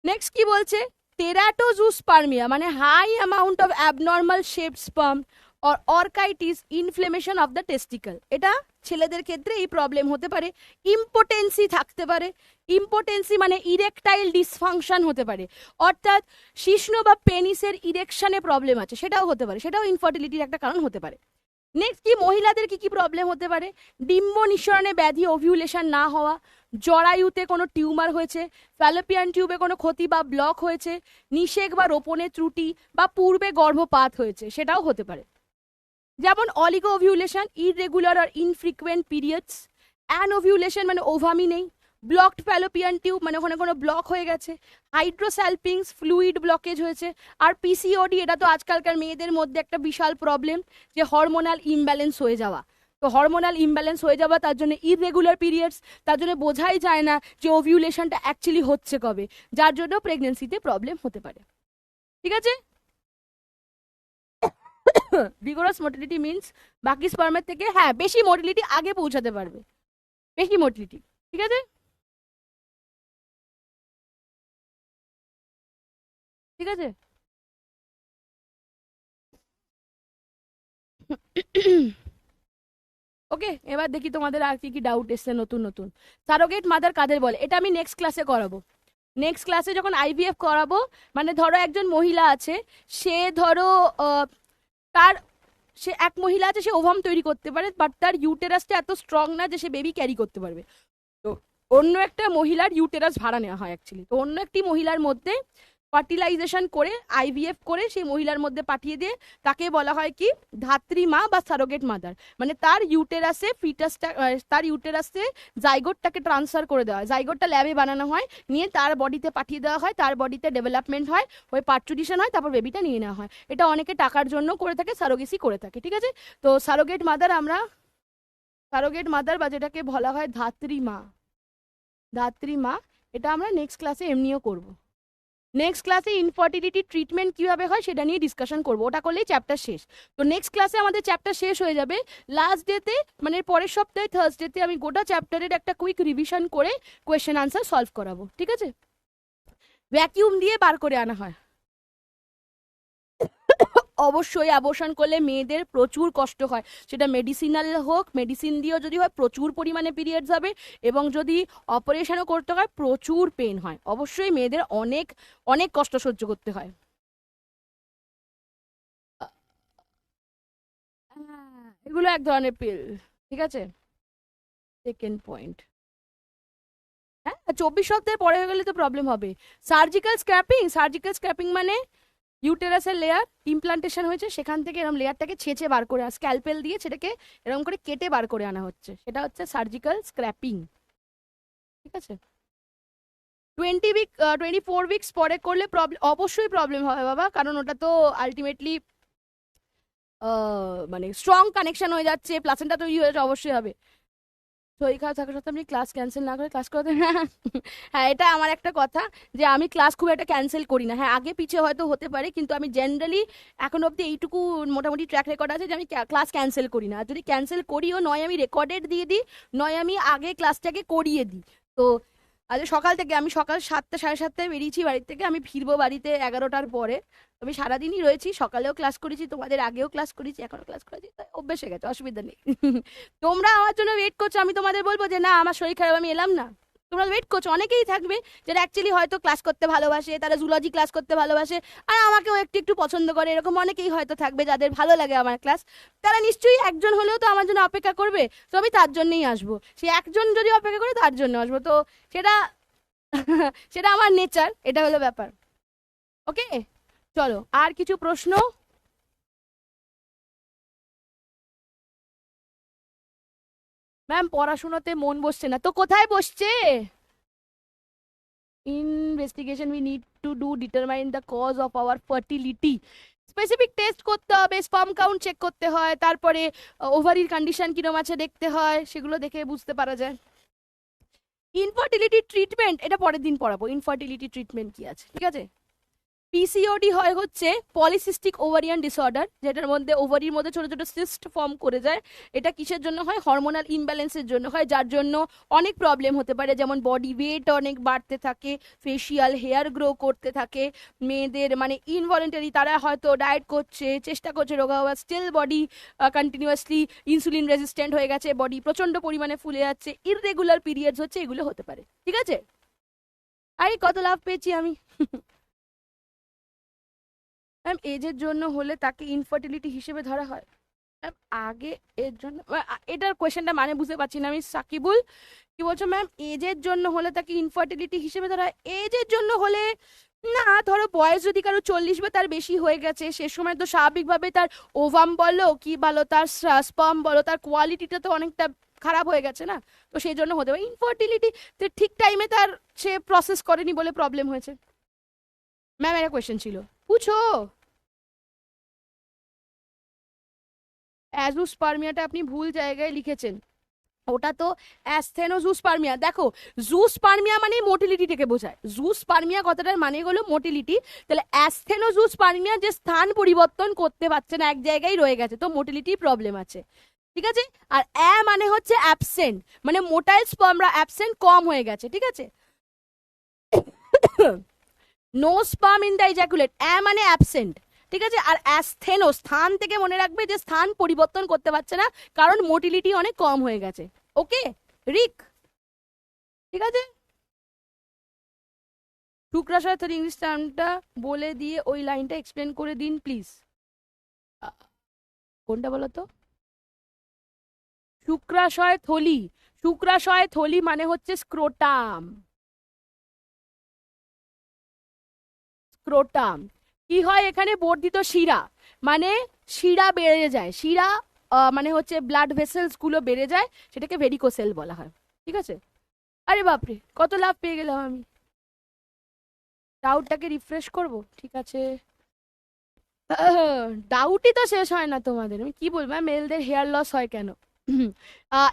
নেক্সট কি বলছে, টেরাটোজুস্পার্মিয়া মানে high amount of abnormal shaped sperm or orchitis, inflammation of the testicle. এটা ছেলেদের ক্ষেত্রে এই প্রবলেম হতে পারে। ইম্পোটেন্সি থাকতে পারে, ইম্পোটেন্সি মানে ইরেকটাইল ডিসফাংশন হতে পারে, অর্থাৎ শিশ্ন বা পেনিসের ইরেকশনে প্রবলেম আছে, সেটাও হতে পারে, সেটাও ইনফার্টিলিটির একটা কারণ হতে পারে। নেক্সট কি, মহিলাদের কি কি প্রবলেম হতে পারে, ডিম্ব নিঃসরণে ব্যাধি, ওভিউলেশন না হওয়া, জরায়ুতে কোনো টিউমার হয়েছে, ফ্যালোপিয়ান টিউবে কোনো ক্ষতি বা ব্লক হয়েছে, নিষেক বা রোপণের ত্রুটি, বা পূর্বে গর্ভপাত হয়েছে, সেটাও হতে পারে। যেমন অলিগো ওভিউলেশন, ইররেগুলার আর ইনফ্রিকুয়েন্ট পিরিয়ডস, অ্যানওভিউলেশন মানে ওভামি নেই, ব্লকড ফ্যালোপিয়ান টিউব মানে ওখানে কোনো ব্লক হয়ে গেছে, হাইড্রোস্যালপিংস ফ্লুইড ব্লকেজ হয়েছে, আর পিসিওডি, এটা তো আজকালকার মেয়েদের মধ্যে একটা বিশাল প্রবলেম, যে হরমোনাল ইমব্যালেন্স হয়ে যাওয়া। তো হরমোনাল ইমব্যালেন্স হয়ে যাওয়া, তার জন্য ইররেগুলার পিরিয়ডস, তার জন্য বোঝাই যায় না যে ওভিউলেশনটা অ্যাকচুয়ালি হচ্ছে কবে, যার জন্য প্রেগনেন্সিতে প্রবলেম হতে পারে। ঠিক আছে, ভিগোরাস মোটিলিটি মিন্স বাকি স্পার্মের থেকে হ্যাঁ বেশি মোটিলিটি আগে পৌঁছাতে পারবে, বেশি মোটিলিটি। ঠিক আছে, ঠিক আছে। ওকে, এবার দেখি তোমাদের আর কি কি ডাউট এসছে নতুন নতুন। সারোগেট মাদার কাদের বলে, এটা আমি নেক্সট ক্লাসে করাবো। নেক্সট ক্লাসে যখন আইভিএফ করাবো, মানে ধরো একজন মহিলা আছে, সে ধরো তার সে এক মহিলা আছে, সে ওভাম তৈরি করতে পারে, বাট তার ইউটেরাসটা এত স্ট্রং না যে সে বেবি ক্যারি করতে পারবে। তো অন্য একটা মহিলার ইউটেরাস ভাড়া নেওয়া হয় অ্যাকচুয়ালি, তো অন্য একটি মহিলার মধ্যে ফার্টিলাইজেশন করে আইভিএফ করে সেই মহিলার মধ্যে পাঠিয়ে দিয়ে তাকে বলা হয় কি ধাত্রী মা বা সারোগেট মাদার, মানে তার ইউটেরাসে ফিটাসটা, তার ইউটেরাসে জাইগোটটাকে ট্রান্সফার করে দেওয়া হয়, জাইগোটটা ল্যাবে বানানো হয়, নিয়ে তার বডিতে পাঠিয়ে দেওয়া হয়, তার বডিতে ডেভেলপমেন্ট হয়, ওই পার্ট্রিবিউশন হয়, তারপর বেবিটা নিয়ে নেওয়া হয়। এটা অনেকে টাকার জন্য করে থাকে, সারোগেসি করে থাকে। ঠিক আছে, তো সারোগেট মাদার আমরা, সারোগেট মাদার বা যেটাকে বলা হয় ধাত্রী মা, ধাত্রী মা, এটা আমরা নেক্সট ক্লাসে এমনিও করব। নেক্সট ক্লাসে ইনফার্টিলিটি ট্রিটমেন্ট কিভাবে হয় সেটা নিয়ে ডিসকাশন করবো, ওটা করলেই চ্যাপ্টার শেষ। তো নেক্সট ক্লাসে আমাদের চ্যাপ্টার শেষ হয়ে যাবে। লাস্ট ডেতে মানে পরের সপ্তাহে থার্সডেতে আমি গোটা চ্যাপ্টারের একটা কুইক রিভিশন করে কোয়েশ্চেন আনসার সলভ করাবো, ঠিক আছে? ভ্যাকিউম দিয়ে বার করে আনা হয়। অবশ্যই অ্যাবর্শন করলে মেয়েদের প্রচুর কষ্ট হয়, সেটা মেডিসিনাল হোক, মেডিসিন দিয়েও যদি হয় প্রচুর পরিমাণে পিরিয়ডস হবে, এবং যদি অপারেশনও করতে হয় প্রচুর পেন হয়। অবশ্যই মেয়েদের অনেক অনেক কষ্ট সহ্য করতে হয়। এগুলো এক ধরনের পিল, ঠিক আছে? সেকেন্ড পয়েন্ট, হ্যাঁ 24 সপ্তাহের পরে হয়ে গেলে তো প্রবলেম হবে। সার্জিক্যাল স্ক্র্যাপিং, সার্জিক্যাল স্ক্র্যাপিং মানে ইউটেরাসের লেয়ার ইমপ্লান্টেশন হয়েছে, সেখান থেকে এরকম লেয়ারটাকে ছেঁচে বার করে স্ক্যালপেল দিয়ে সেটাকে এরকম করে কেটে বার করে আনা হচ্ছে, সেটা হচ্ছে সার্জিক্যাল স্ক্র্যাপিং, ঠিক আছে? 24 উইকস পরে করলে প্রবলেম, অবশ্যই প্রবলেম হবে বাবা, কারণ ওটা তো আলটিমেটলি মানে স্ট্রং কানেকশন হয়ে যাচ্ছে, প্লাসেন্টা তৈরি হয়ে যাচ্ছে, অবশ্যই হবে। শরীর খারাপ থাকার সত্ত্বেও আপনি ক্লাস ক্যান্সেল না করে ক্লাস করাতে হ্যাঁ এটা আমার একটা কথা, যে আমি ক্লাস খুব একটা ক্যান্সেল করি না। হ্যাঁ আগে পিছিয়ে হয়তো হতে পারে, কিন্তু আমি জেনারেলি এখন অব্দি এইটুকু মোটামুটি ট্র্যাক রেকর্ড আছে যে আমি ক্লাস ক্যান্সেল করি না। আর যদি ক্যান্সেল করিও, নয় আমি রেকর্ডেড দিয়ে দিই, নয় আমি আগে ক্লাসটাকে করিয়ে দিই। তো আজ সকাল থেকে আমি সকাল 7টা 7:30টায় বেরিয়েছি বাড়ির থেকে, আমি ফিরবো বাড়িতে 11টার পরে। আমি সারাদিনই রয়েছি, সকালেও ক্লাস করেছি, তোমাদের আগেও ক্লাস করেছি, এখনো ক্লাস করেছি, তাই অভ্যেস হয়ে গেছে, অসুবিধা নেই। তোমরা আমার জন্য ওয়েট করছো, আমি তোমাদের বলবো যে না আমার শরীর খারাপ আমি এলাম না? তোমরা ওয়েট করছো, অনেকেই থাকবে যারা অ্যাকচুয়ালি হয়তো ক্লাস করতে ভালোবাসে, তারা জুলজি ক্লাস করতে ভালোবাসে, আর আমাকেও একটু একটু পছন্দ করে, এরকম অনেকেই হয়তো থাকবে যাদের ভালো লাগে আমার ক্লাস। তারা নিশ্চয়ই একজন হলেও তো আমার জন্য অপেক্ষা করবে, তো আমি তার জন্যই আসবো। সে একজন যদি অপেক্ষা করে তার জন্য আসবো, তো সেটা সেটা আমার নেচার, এটা হলো ব্যাপার। ওকে, চলো আর কিছু প্রশ্ন? ম্যাম পড়াশোনাতে মন বসছে না তো, কোথায় বসছে? Investigation we need to do determine the cause of our fertility. Specific test করতে হবে, স্পার্ম কাউন্ট চেক করতে হয়, তারপরে ওভারির কন্ডিশন কিরম আছে দেখতে হয়, সেগুলো দেখে বুঝতে পারা যায়। ইনফার্টিলিটি ট্রিটমেন্ট এটা পরের দিন পড়াবো, ইনফার্টিলিটি ট্রিটমেন্ট কি আছে, ঠিক আছে? পিসিওডি হয় হচ্ছে পলিসিস্টিক ওভারিয়ান ডিসঅর্ডার, যেটার মধ্যে ওভারির মধ্যে ছোট ছোট সিস্ট ফর্ম করে যায়। এটা কিসের জন্য হয়? হরমোনাল ইমব্যালেন্সের জন্য হয়, যার জন্য অনেক প্রবলেম হতে পারে, যেমন বডি ওয়েট অনেক বাড়তে থাকে, ফেসিয়াল হেয়ার গ্রো করতে থাকে, মেয়েদের মানে ইনভলেন্টারি তারা হয়তো ডায়েট করছে, চেষ্টা করছে রোগা হওয়ার, steel body continuously insulin resistant হয়ে গেছে, বডি প্রচন্ড পরিমাণে ফুলে যাচ্ছে, ইররেগুলার পিরিয়ডস হচ্ছে, এগুলো হতে পারে, ঠিক আছে? আরে কত লাভ পেয়েছি আমি। ম্যাম এজের জন্য হলে তাকে ইনফার্টিলিটি হিসেবে ধরা হয়? ম্যাম আগে এর জন্য এটার কোয়েশ্চেনটা মানে বুঝতে পারছি না আমি, সাকিবুল কি বলছো? ম্যাম এজের জন্য হলে তাকে ইনফার্টিলিটি হিসেবে ধরা হয়? এজের জন্য হলে না, ধরো বয়স যদি কারো 40 বা তার বেশি হয়ে গেছে, সে সময় তো স্বাভাবিকভাবে তার ওভাম বলো কি বলো, তার স্পার্ম বলো, তার কোয়ালিটিটা তো অনেকটা খারাপ হয়ে গেছে না, তো সেই জন্য হতে পারে ইনফার্টিলিটি। তো ঠিক টাইমে তার সে প্রসেস করেনি বলে প্রবলেম হয়েছে। ম্যাম একটা কোয়েশ্চেন ছিল, পুছো। অ্যাজুস্পার্মিয়াটা আপনি ভুল জায়গায় লিখেছেন, ওটা তো অ্যাস্থেনোজুস্পার্মিয়া। দেখো জুস্পার্মিয়া মানে মোটিলিটিটাকে বোঝায়, জুস্পার্মিয়া কথাটার মানে হলো মোটিলিটি, তাহলে অ্যাস্থেনোজুস্পার্মিয়া যে স্থান পরিবর্তন করতে পারছে না, এক জায়গায় রয়ে গেছে, তো মোটিলিটি প্রবলেম আছে, ঠিক আছে? আর মানে হচ্ছে অ্যাবসেন্ট, মানে মোটাইল স্পার্মরা অ্যাবসেন্ট কম হয়ে গেছে, ঠিক আছে? No sperm in the ejaculate, মানে অ্যাবসেন্ট, ঠিক আছে? আর অ্যাস্থেনো স্থান থেকে মনে রাখবে যে স্থান পরিবর্তন করতে পারছে না, কারণ মোটিলিটি অনেক কম হয়ে গেছে। ওকে রিক, ঠিক আছে? শুক্রাশয় তোর ইংলিশ টার্মটা বলে দিয়ে ওই লাইনটা এক্সপ্লেন করে দিন প্লিজ। কোনটা বলো তো? শুক্রাশয় থলি, শুক্রাশয় থলি মানে হচ্ছে স্ক্রোটাম, স্ক্রোটাম। কি হয় এখানে? বর্ধিত শিরা, মানে শিরা বেড়ে যায়, শিরা মানে হচ্ছে ব্লাড ভেসেলস গুলো বেড়ে যায়, সেটাকে ভেরিকোসেল বলা হয়, ঠিক আছে? আরে বাপরে কত লাভ পেয়ে গেলাম আমি। ডাউটটাকে রিফ্রেশ করব, ঠিক আছে? ডাউটই তো শেষ হয় না তোমাদের, আমি কি বলবো মেলদের হেয়ার লস হয় কেন?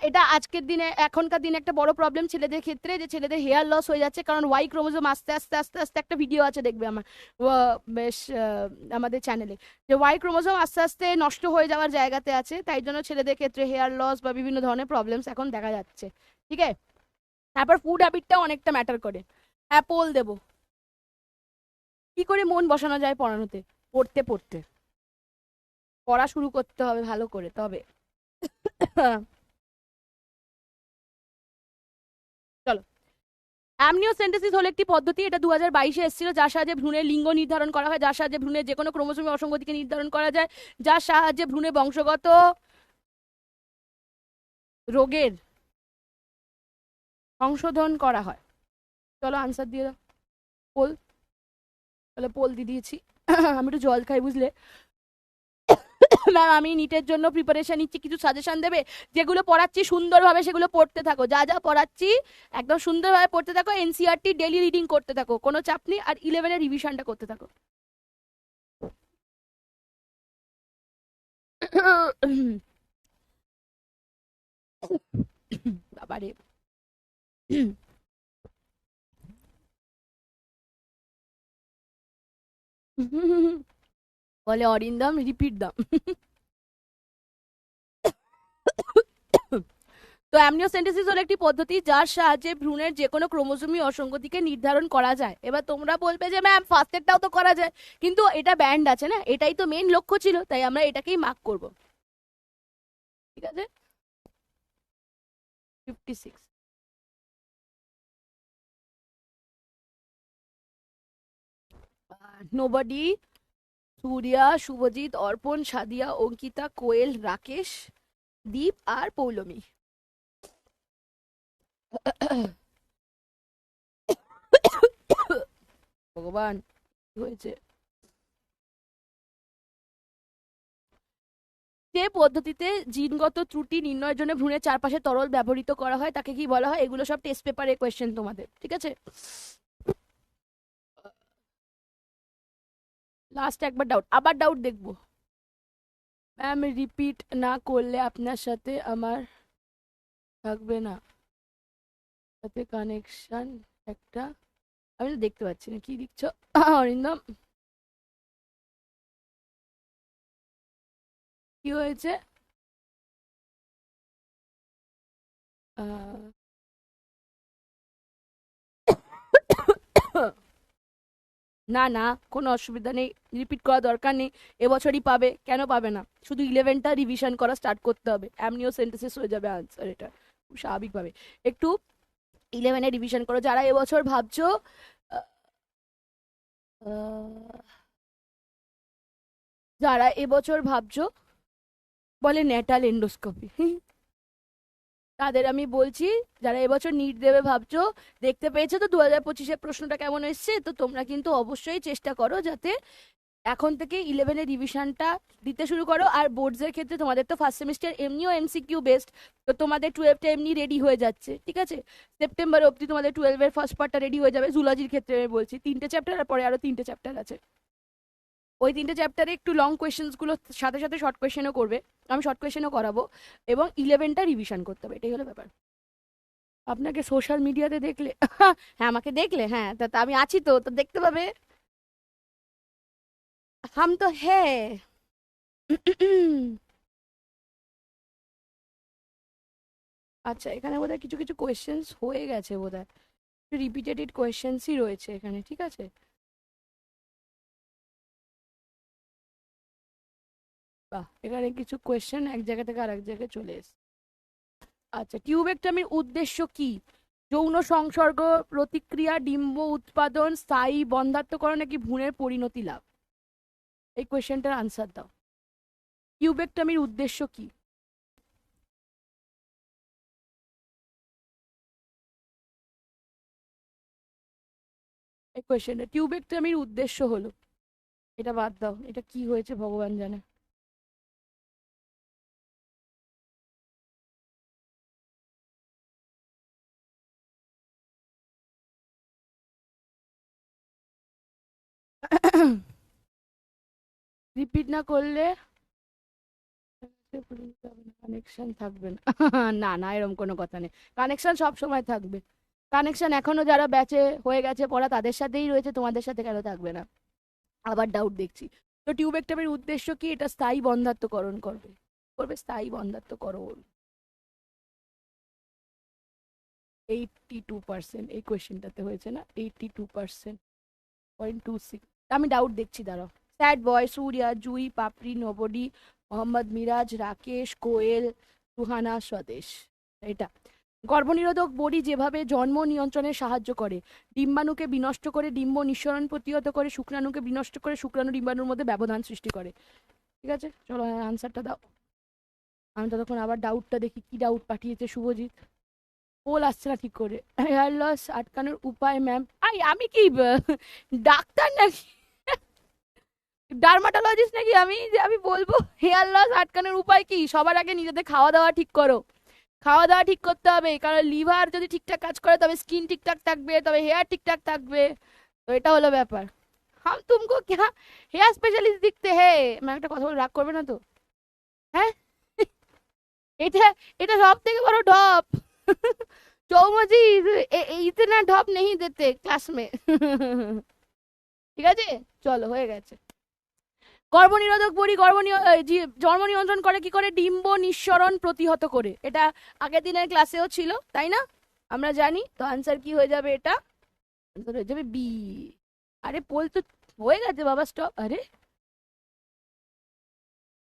এটা আজকের দিনে এখনকার দিনে একটা বড় প্রবলেম ছেলেদের ক্ষেত্রে, যে ছেলেদের হেয়ার লস হয়ে যাচ্ছে, কারণ ওয়াই ক্রোমোজোম আস্তে আস্তে আস্তে আস্তে একটা ভিডিও আছে দেখবে আমার বেশ আমাদের চ্যানেলে, যে ওয়াই ক্রোমোজোম আস্তে আস্তে নষ্ট হয়ে যাওয়ার জায়গাতে আছে, তাই জন্য ছেলেদের ক্ষেত্রে হেয়ার লস বা বিভিন্ন ধরনের প্রবলেমস এখন দেখা যাচ্ছে। ঠিক আছে, তারপর ফুড হ্যাবিটটাও অনেকটা ম্যাটার করে। হ্যাঁ, পোল দেবো। কি করে মন বসানো যায় পড়ানোতে? পড়তে পড়তে পড়া শুরু করতে হবে ভালো করে, তবে চলো। অ্যামনিওসেন্টেসিস হলো একটি পদ্ধতি, এটা 2022-এ এসেছিল, যার সাহায্যে ভ্রূণের লিঙ্গ নির্ধারণ করা হয়, যার সাহায্যে ভ্রূণের যে কোনো ক্রোমোসোমী অসঙ্গতিকে নির্ধারণ করা যায়, যার সাহায্যে ভ্রূণে বংশগত রোগের সংশোধন করা হয়। চলো আনসার দিয়ে দাও। পোল। তাহলে পোল দিয়ে দিয়েছি। আমি একটু জল খাই, বুঝলে ম্যাম। আমি নিটের জন্য প্রিপারেশন নিচ্ছি, কিছু সাজেশন দেবে? যেগুলো পড়াচ্ছি সুন্দরভাবে সেগুলো পড়তে থাকো, যা যা পড়াচ্ছি একদম সুন্দরভাবে পড়তে থাকো, এনসিআরটি ডেলি রিডিং করতে থাকো, কোনো চাপ নেই, আর 11-এর রিভিশনটা করতে থাকো। বাবারে। বলে অরিন্দম রিপিট দাম। তো অ্যামনিওসেন্টেসিস হলো একটি পদ্ধতি যার সাহায্যে ভ্রূণের যে কোনো ক্রোমোজোমী অসঙ্গতিকে নির্ধারণ করা যায়। এবার তোমরা বলবে যে ম্যাম ফার্স্টেরটাও তো করা যায়, কিন্তু এটা ব্যান্ড আছে না, এটাই তো মেন লক্ষ্য ছিল, তাই আমরা এটাকেই মার্ক করব। ঠিক আছে, 56। নোবডি, সূর্যা, শুভজিৎ, অর্পণ, সাদিয়া, অঙ্কিতা, কোয়েল, রাকেশ, দীপ আর পৌলমী। ভগবান, কি হয়েছে? যে পদ্ধতিতে জিনগত ত্রুটি নির্ণয়ের জন্য ভ্রূণের চারপাশে তরল ব্যবহৃত করা হয় তাকে কি বলা হয়? এগুলো সব টেস্ট পেপারে কোয়েশ্চেন তোমাদের, ঠিক আছে? লাস্ট একবার ডাউট, আবার ডাউট দেখবো। ম্যাম রিপিট না করলে আপনার সাথে আমার থাকবে না, সাথে কানেকশন একটা। আমি তো দেখতে পাচ্ছি না কি লিখছো অরিন্দম, কি হয়েছে? আহ, না না, কোনো অসুবিধা নেই, রিপিট করা দরকার নেই, এবছরই পাবে, কেন পাবে না? শুধু 11টা রিভিশন করা স্টার্ট করতে হবে, অ্যামনিও সেন্টেন্সেস হয়ে যাবে আনসার, এটা খুব স্বাভাবিকভাবে। একটু 11-এ রিভিশন করো, যারা এবছর ভাবছো আহ, আহ, যারা এবছর ভাবছো বলে নেটাল এন্ডোস্কোপি, তাদের আমি বলছি, যারা এবছর নিট দেবে ভাবছো, দেখতে পেয়েছো তো 2025-এর প্রশ্নটা কেমন এসছে, তো তোমরা কিন্তু অবশ্যই চেষ্টা করো যাতে এখন থেকে 11-এর রিভিশনটা দিতে শুরু করো। আর বোর্ডসের ক্ষেত্রে তোমাদের তো ফার্স্ট সেমিস্টার এমনিও এমসিকিউ বেসড, তো তোমাদের 12টা এমনি রেডি হয়ে যাচ্ছে, ঠিক আছে? সেপ্টেম্বর অবধি তোমাদের 12-এর ফার্স্ট পার্টটা রেডি হয়ে যাবে। জুলজির ক্ষেত্রে আমি বলছি 3টে চ্যাপ্টার, আর পরে আরো 3টে চ্যাপ্টার আছে। ওই 3টে চ্যাপ্টারে একটু লং কোয়েশ্চেন্সগুলো সাথে সাথে শর্ট কোয়েশ্চেনও করবে, আমি শর্ট কোয়েশ্চেনও করাবো, এবং 11টা রিভিশন করতে হবে, এটাই হলো ব্যাপার। আপনাকে সোশ্যাল মিডিয়াতে দেখলে হ্যাঁ, আমাকে দেখলে, হ্যাঁ, তা আমি আছি তো, তো দেখতে পাবে। হাম তো হ্যাঁ। আচ্ছা, এখানে বোধহয় কিছু কিছু কোয়েশ্চেন্স হয়ে গেছে, বোধহয় রিপিটেড কোয়েশ্চেন্সই রয়েছে এখানে, ঠিক আছে? বাহ, এখানে কিছু কোয়েশ্চেন এক জায়গা থেকে আরেক জায়গায় চলে এসেছে। আচ্ছা, টিউবেক্টমির উদ্দেশ্য কি? যৌন সংসর্গ, প্রতিক্রিয়া, ডিম্ব উৎপাদন, স্থায়ী বন্ধাত্মকরণ, নাকি ভ্রূণের পরিণতি লাভ? এই কোয়েশ্চেনটার আনসার দাও। টিউবেক্টমির উদ্দেশ্য কি? এই কোয়েশ্চেনটা, টিউবেক্টমির উদ্দেশ্য হলো, এটা বাদ দাও, এটা কি হয়েছে ভগবান জানে। রিপিট না করলে কানেকশন থাকবে না না না, এরকম কোনো কথা নেই। কানেকশন সব সময় থাকবে। কানেকশন এখনো যারা ব্যাচে হয়ে গেছে পড়া তাদের সাথেই রয়েছে, তোমাদের সাথে কেন থাকবে না? আবার ডাউট দেখছি। তো টিউবেক্টমের উদ্দেশ্য কি? এটা স্থায়ী বন্ধ্যাত্বকরণ করবে, করবে স্থায়ী বন্ধ্যাত্বকরণ। 82% এই কোয়েশ্চেনটাতে হয়েছে না, 82%.26। আমি ডাউট দেখছি, দাঁড়াও। স্যাড বয়, সূর্যা, জুই, পাপড়ি, নবডি, মোহাম্মদ মিরাজ, রাকেশ, কোয়েল, সুহানা, স্বদেশ। এটা গর্ভনিরোধক বড়ি যেভাবে জন্ম নিয়ন্ত্রণে সাহায্য করে, ডিম্বাণুকে বিনষ্ট করে ডিম্ব নিঃসরণ প্রতিহত করে, শুক্রাণুকে বিনষ্ট করে শুক্রাণু ডিম্বাণুর মধ্যে ব্যবধান সৃষ্টি করে। ঠিক আছে, চলো আনসারটা দাও। আমি ততক্ষণ আবার ডাউটটা দেখি, কি ডাউট পাঠিয়েছে শুভজিৎ। পোল আসছে না ঠিক করে। হেয়ার লস আটকানোর উপায় ম্যাম। আমি কি ডাক্তার নাকি, ডার্মাটোলজিস্ট নাকি আমি যে আমি বলবো হেয়ার লস আটকানোর উপায় কি? সবার আগে নিজেদের খাওয়া দাওয়া ঠিক করো। খাওয়া দাওয়া ঠিক করতে হবে, কারণ লিভার যদি ঠিকঠাক কাজ করে তবে স্কিন ঠিকঠাক থাকবে, তবে হেয়ার ঠিকঠাক থাকবে। তো এটা হলো ব্যাপার। হাম তুমকো क्या হেয়ার স্পেশালিস্ট দিখতে হে। আমি একটা কথা বলে রাগ করবে না তো? হ্যাঁ, এটা এটা সব থেকে বড় ঢপ। চৌমজি ইতনা ঢপ নেই দেতে ক্লাস মে। ঠিক আছে, চলো হয়ে গেছে। গর্ভনিরোধক বড়ি জন্ম নিয়ন্ত্রণ করে কি করে? ডিম্ব নিঃসরণ প্রতিহত করে। এটা আগের দিনের ক্লাসেও ছিল, তাই না? আমরা জানি তো। আনসার কি হয়ে যাবে? এটা আনসার হয়ে যাবে বি। আরে পোল তো হয়ে গেছে বাবা, স্টপ। আরে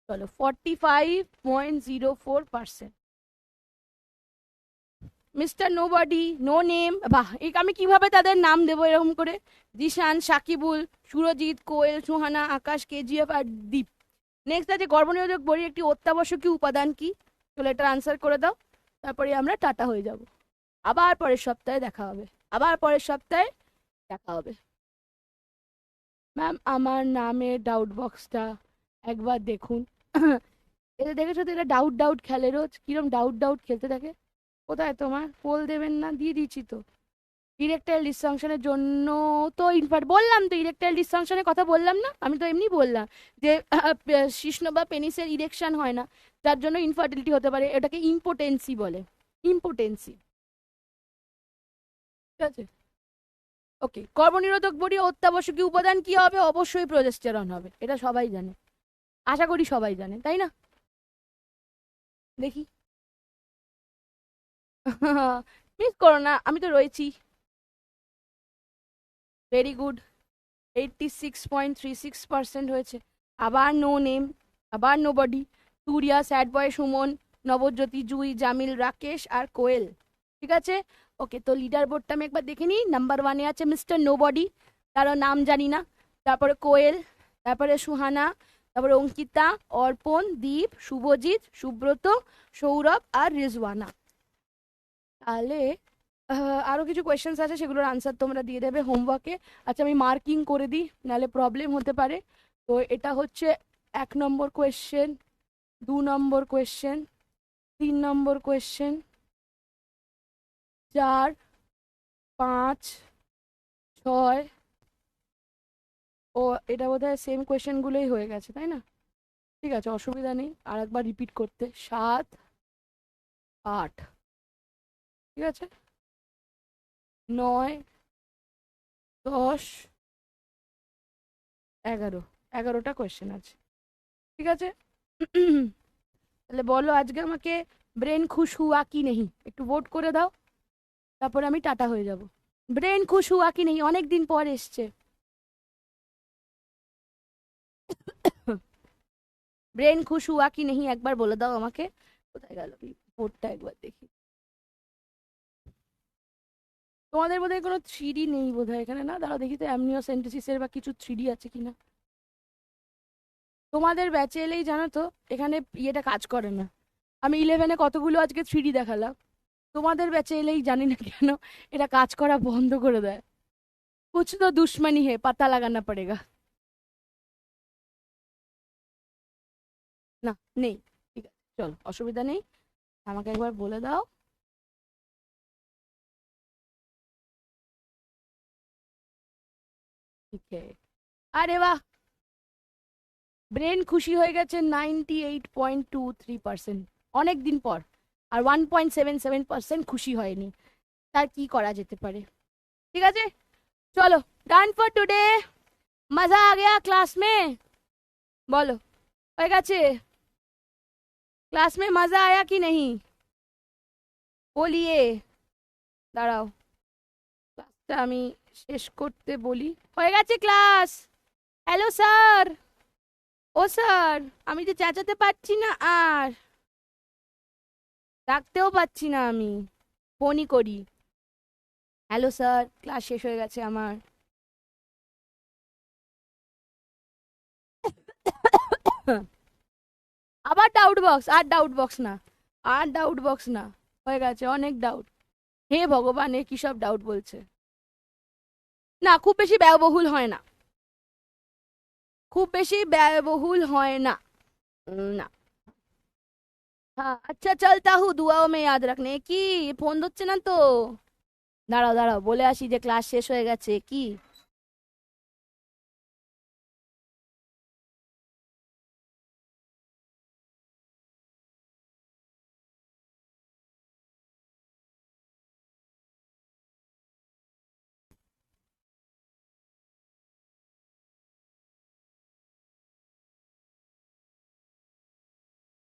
চলো, 45.04%। মিস্টার নোবডি, নো নেম, বাহ, আমি কিভাবে তাদের নাম দেবো এরকম করে? জিশান, সাকিবুল, সুরজিৎ, কোয়েল, সুহানা, আকাশ, কেজিএফ আর দীপ। নেক্সট আছে গর্ভনিরোধক বড়ির একটি অত্যাবশ্যকীয় উপাদান কি? চলো এটার আনসার করে দাও, তারপরে আমরা টাটা হয়ে যাব। আবার পরের সপ্তাহে দেখা হবে, আবার পরের সপ্তাহে দেখা হবে। ম্যাম আমার নামের ডাউট বক্সটা একবার দেখুন। এটা দেখেছো তো? এটা ডাউট ডাউট খেলে রোজ, কিরম ডাউট ডাউট খেলতে থাকে। কোথায় তোমার পোল দেবেন না? দিয়ে দিচ্ছি তো। ইরেকটাইল ডিসফাংশনের জন্য তো ইনফ্যাক্ট বললাম তো, ইরেকটাইল ডিসফাংশনের কথা বললাম না? আমি তো এমনি বললাম যে শিশ্ন বা পেনিসের ইরেকশন হয় না, যার জন্য ইনফার্টিলিটি হতে পারে, এটাকে ইম্পোটেন্সি বলে। ইম্পোটেন্সি। ঠিক আছে, ওকে। গর্ভনিরোধক বডি অত্যাবশ্যকীয় উপাদান কি হবে? অবশ্যই প্রজেস্টেরন হবে, এটা সবাই জানে, আশা করি সবাই জানে, তাই না? দেখি। মিস করো না, আমি তো রয়েছি। ভেরি গুড, 86.36% হয়েছে। আবার নো নেম, আবার নো বডি, সূর্যা, স্যাড বয়, সুমন, নবজ্যোতি, জুই, জামিল, রাকেশ আর কোয়েল। ঠিক আছে, ওকে। তো লিডার বোর্ডটা আমি একবার দেখে নিই। নাম্বার 1-এ আছে মিস্টার নো বডি, তারও নাম জানি না। তারপরে কোয়েল, তারপরে সুহানা, তারপরে অঙ্কিতা, অর্পণ, দীপ, শুভজিৎ, সুব্রত, সৌরভ আর রিজওয়ানা। তাহলে আরো কিছু কোয়েশ্চেন্স আছে, সেগুলোর আনসার তোমরা দিয়ে দেবে হোমওয়ার্কে। আচ্ছা আমি মার্কিং করে দিই, নাহলে প্রবলেম হতে পারে। তো এটা হচ্ছে 1 নম্বর কোয়েশ্চেন, 2 নম্বর কোয়েশ্চেন, 3 নম্বর কোয়েশ্চেন, 4, 5, 6। ও, এটা বোধহয় সেম কোয়েশ্চেনগুলোই হয়ে গেছে, তাই না? ঠিক আছে, অসুবিধা নেই আর একবার রিপিট করতে। 7, 8। ঠিক আছে, 9, 10, 11। 11টা কোয়েশ্চেন আছে। ঠিক আছে। তাহলে বলো আজকে আমাকে ব্রেন খুশ হুয়া কি নেই, একটু ভোট করে দাও, তারপরে আমি টাটা হয়ে যাব। ব্রেন খুশ হুয়া কি নেই, অনেক দিন পর এসছে। ব্রেন খুশ হুয়া কি নেই একবার বলে দাও আমাকে। কোথায় গেল ভোটটা, একবার দেখি। তোমাদের বোধহয় কোনো 3D নেই বোধহয় এখানে, না? দাঁড়াও দেখি তো, অ্যামনিওসেন্টেসিসের বা কিছু 3D আছে কিনা। তোমাদের ব্যাচে এলেই জানো তো এখানে ইয়েটা কাজ করে না। আমি 11-এ কতগুলো আজকে 3D দেখালাম, তোমাদের ব্যাচে এলেই জানি না কেন এটা কাজ করা বন্ধ করে দেয়। कुछ तो दुश्मनी है, पता लगाना पड़ेगा। না, নেই। ঠিক আছে, চলো অসুবিধা নেই, আমাকে একবার বলে দাও। ঠিক আছে, আরে বাহ, ব্রেন খুশি হয়ে গেছে 98.23%, অনেক দিন পর। আর 1.77% খুশি হয়নি। তার কি করা যেতে পারে? ঠিক আছে, চলো, ডান ফর টুডে। মজা আ গয়া ক্লাস মে? বলো, হয়ে গেছে? ক্লাস মে মজা আয়া কি नहीं? বলিয়ে, দাঁড়াও, ক্লাসটা আমি শেষ করতে বলি। হয়ে গেছে ক্লাস? Hello sir. ও স্যার, আমি তো চেঁচাতে পারছি না, আর ডাকতেও পাচ্ছি না, আমি ফোনই করি। হ্যালো স্যার, ক্লাস শেষ হয়ে গেছে আমার। আবার ডাউট বক্স? আর ডাউট বক্স না, আর ডাউট বক্স না, হয়ে গেছে অনেক ডাউট। হে ভগবান, এ কি সব ডাউট বলছে। না, খুব বেশি ব্যয়বহুল হয় না, খুব বেশি ব্যয়বহুল হয় না। না। হ্যাঁ, আচ্ছা চলতা হু, দুয়াও মে ইয়াদ রাখনে। কি ফোন ধরছে না তো? দাঁড়াও দাঁড়াও, বলে আসি যে ক্লাস শেষ হয়ে গেছে। কি?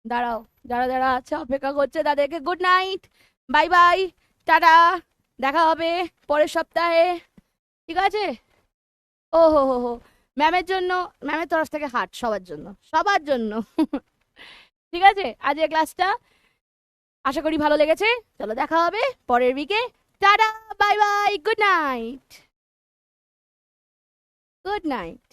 দাঁড়াও, যারা যারা আছে অপেক্ষা করছে তাদেরকে good night, bye bye, tata, দেখা হবে পরের সপ্তাহে। ঠিক আছে? ও হো হো হো, ম্যামের জন্য, ম্যামের তরফ থেকে হাট সবার জন্য, সবার জন্য। ঠিক আছে, আজকের ক্লাসটা আশা করি ভালো লেগেছে। চলো, দেখা হবে পরের উইকে। Tata, bye bye, good night, good night.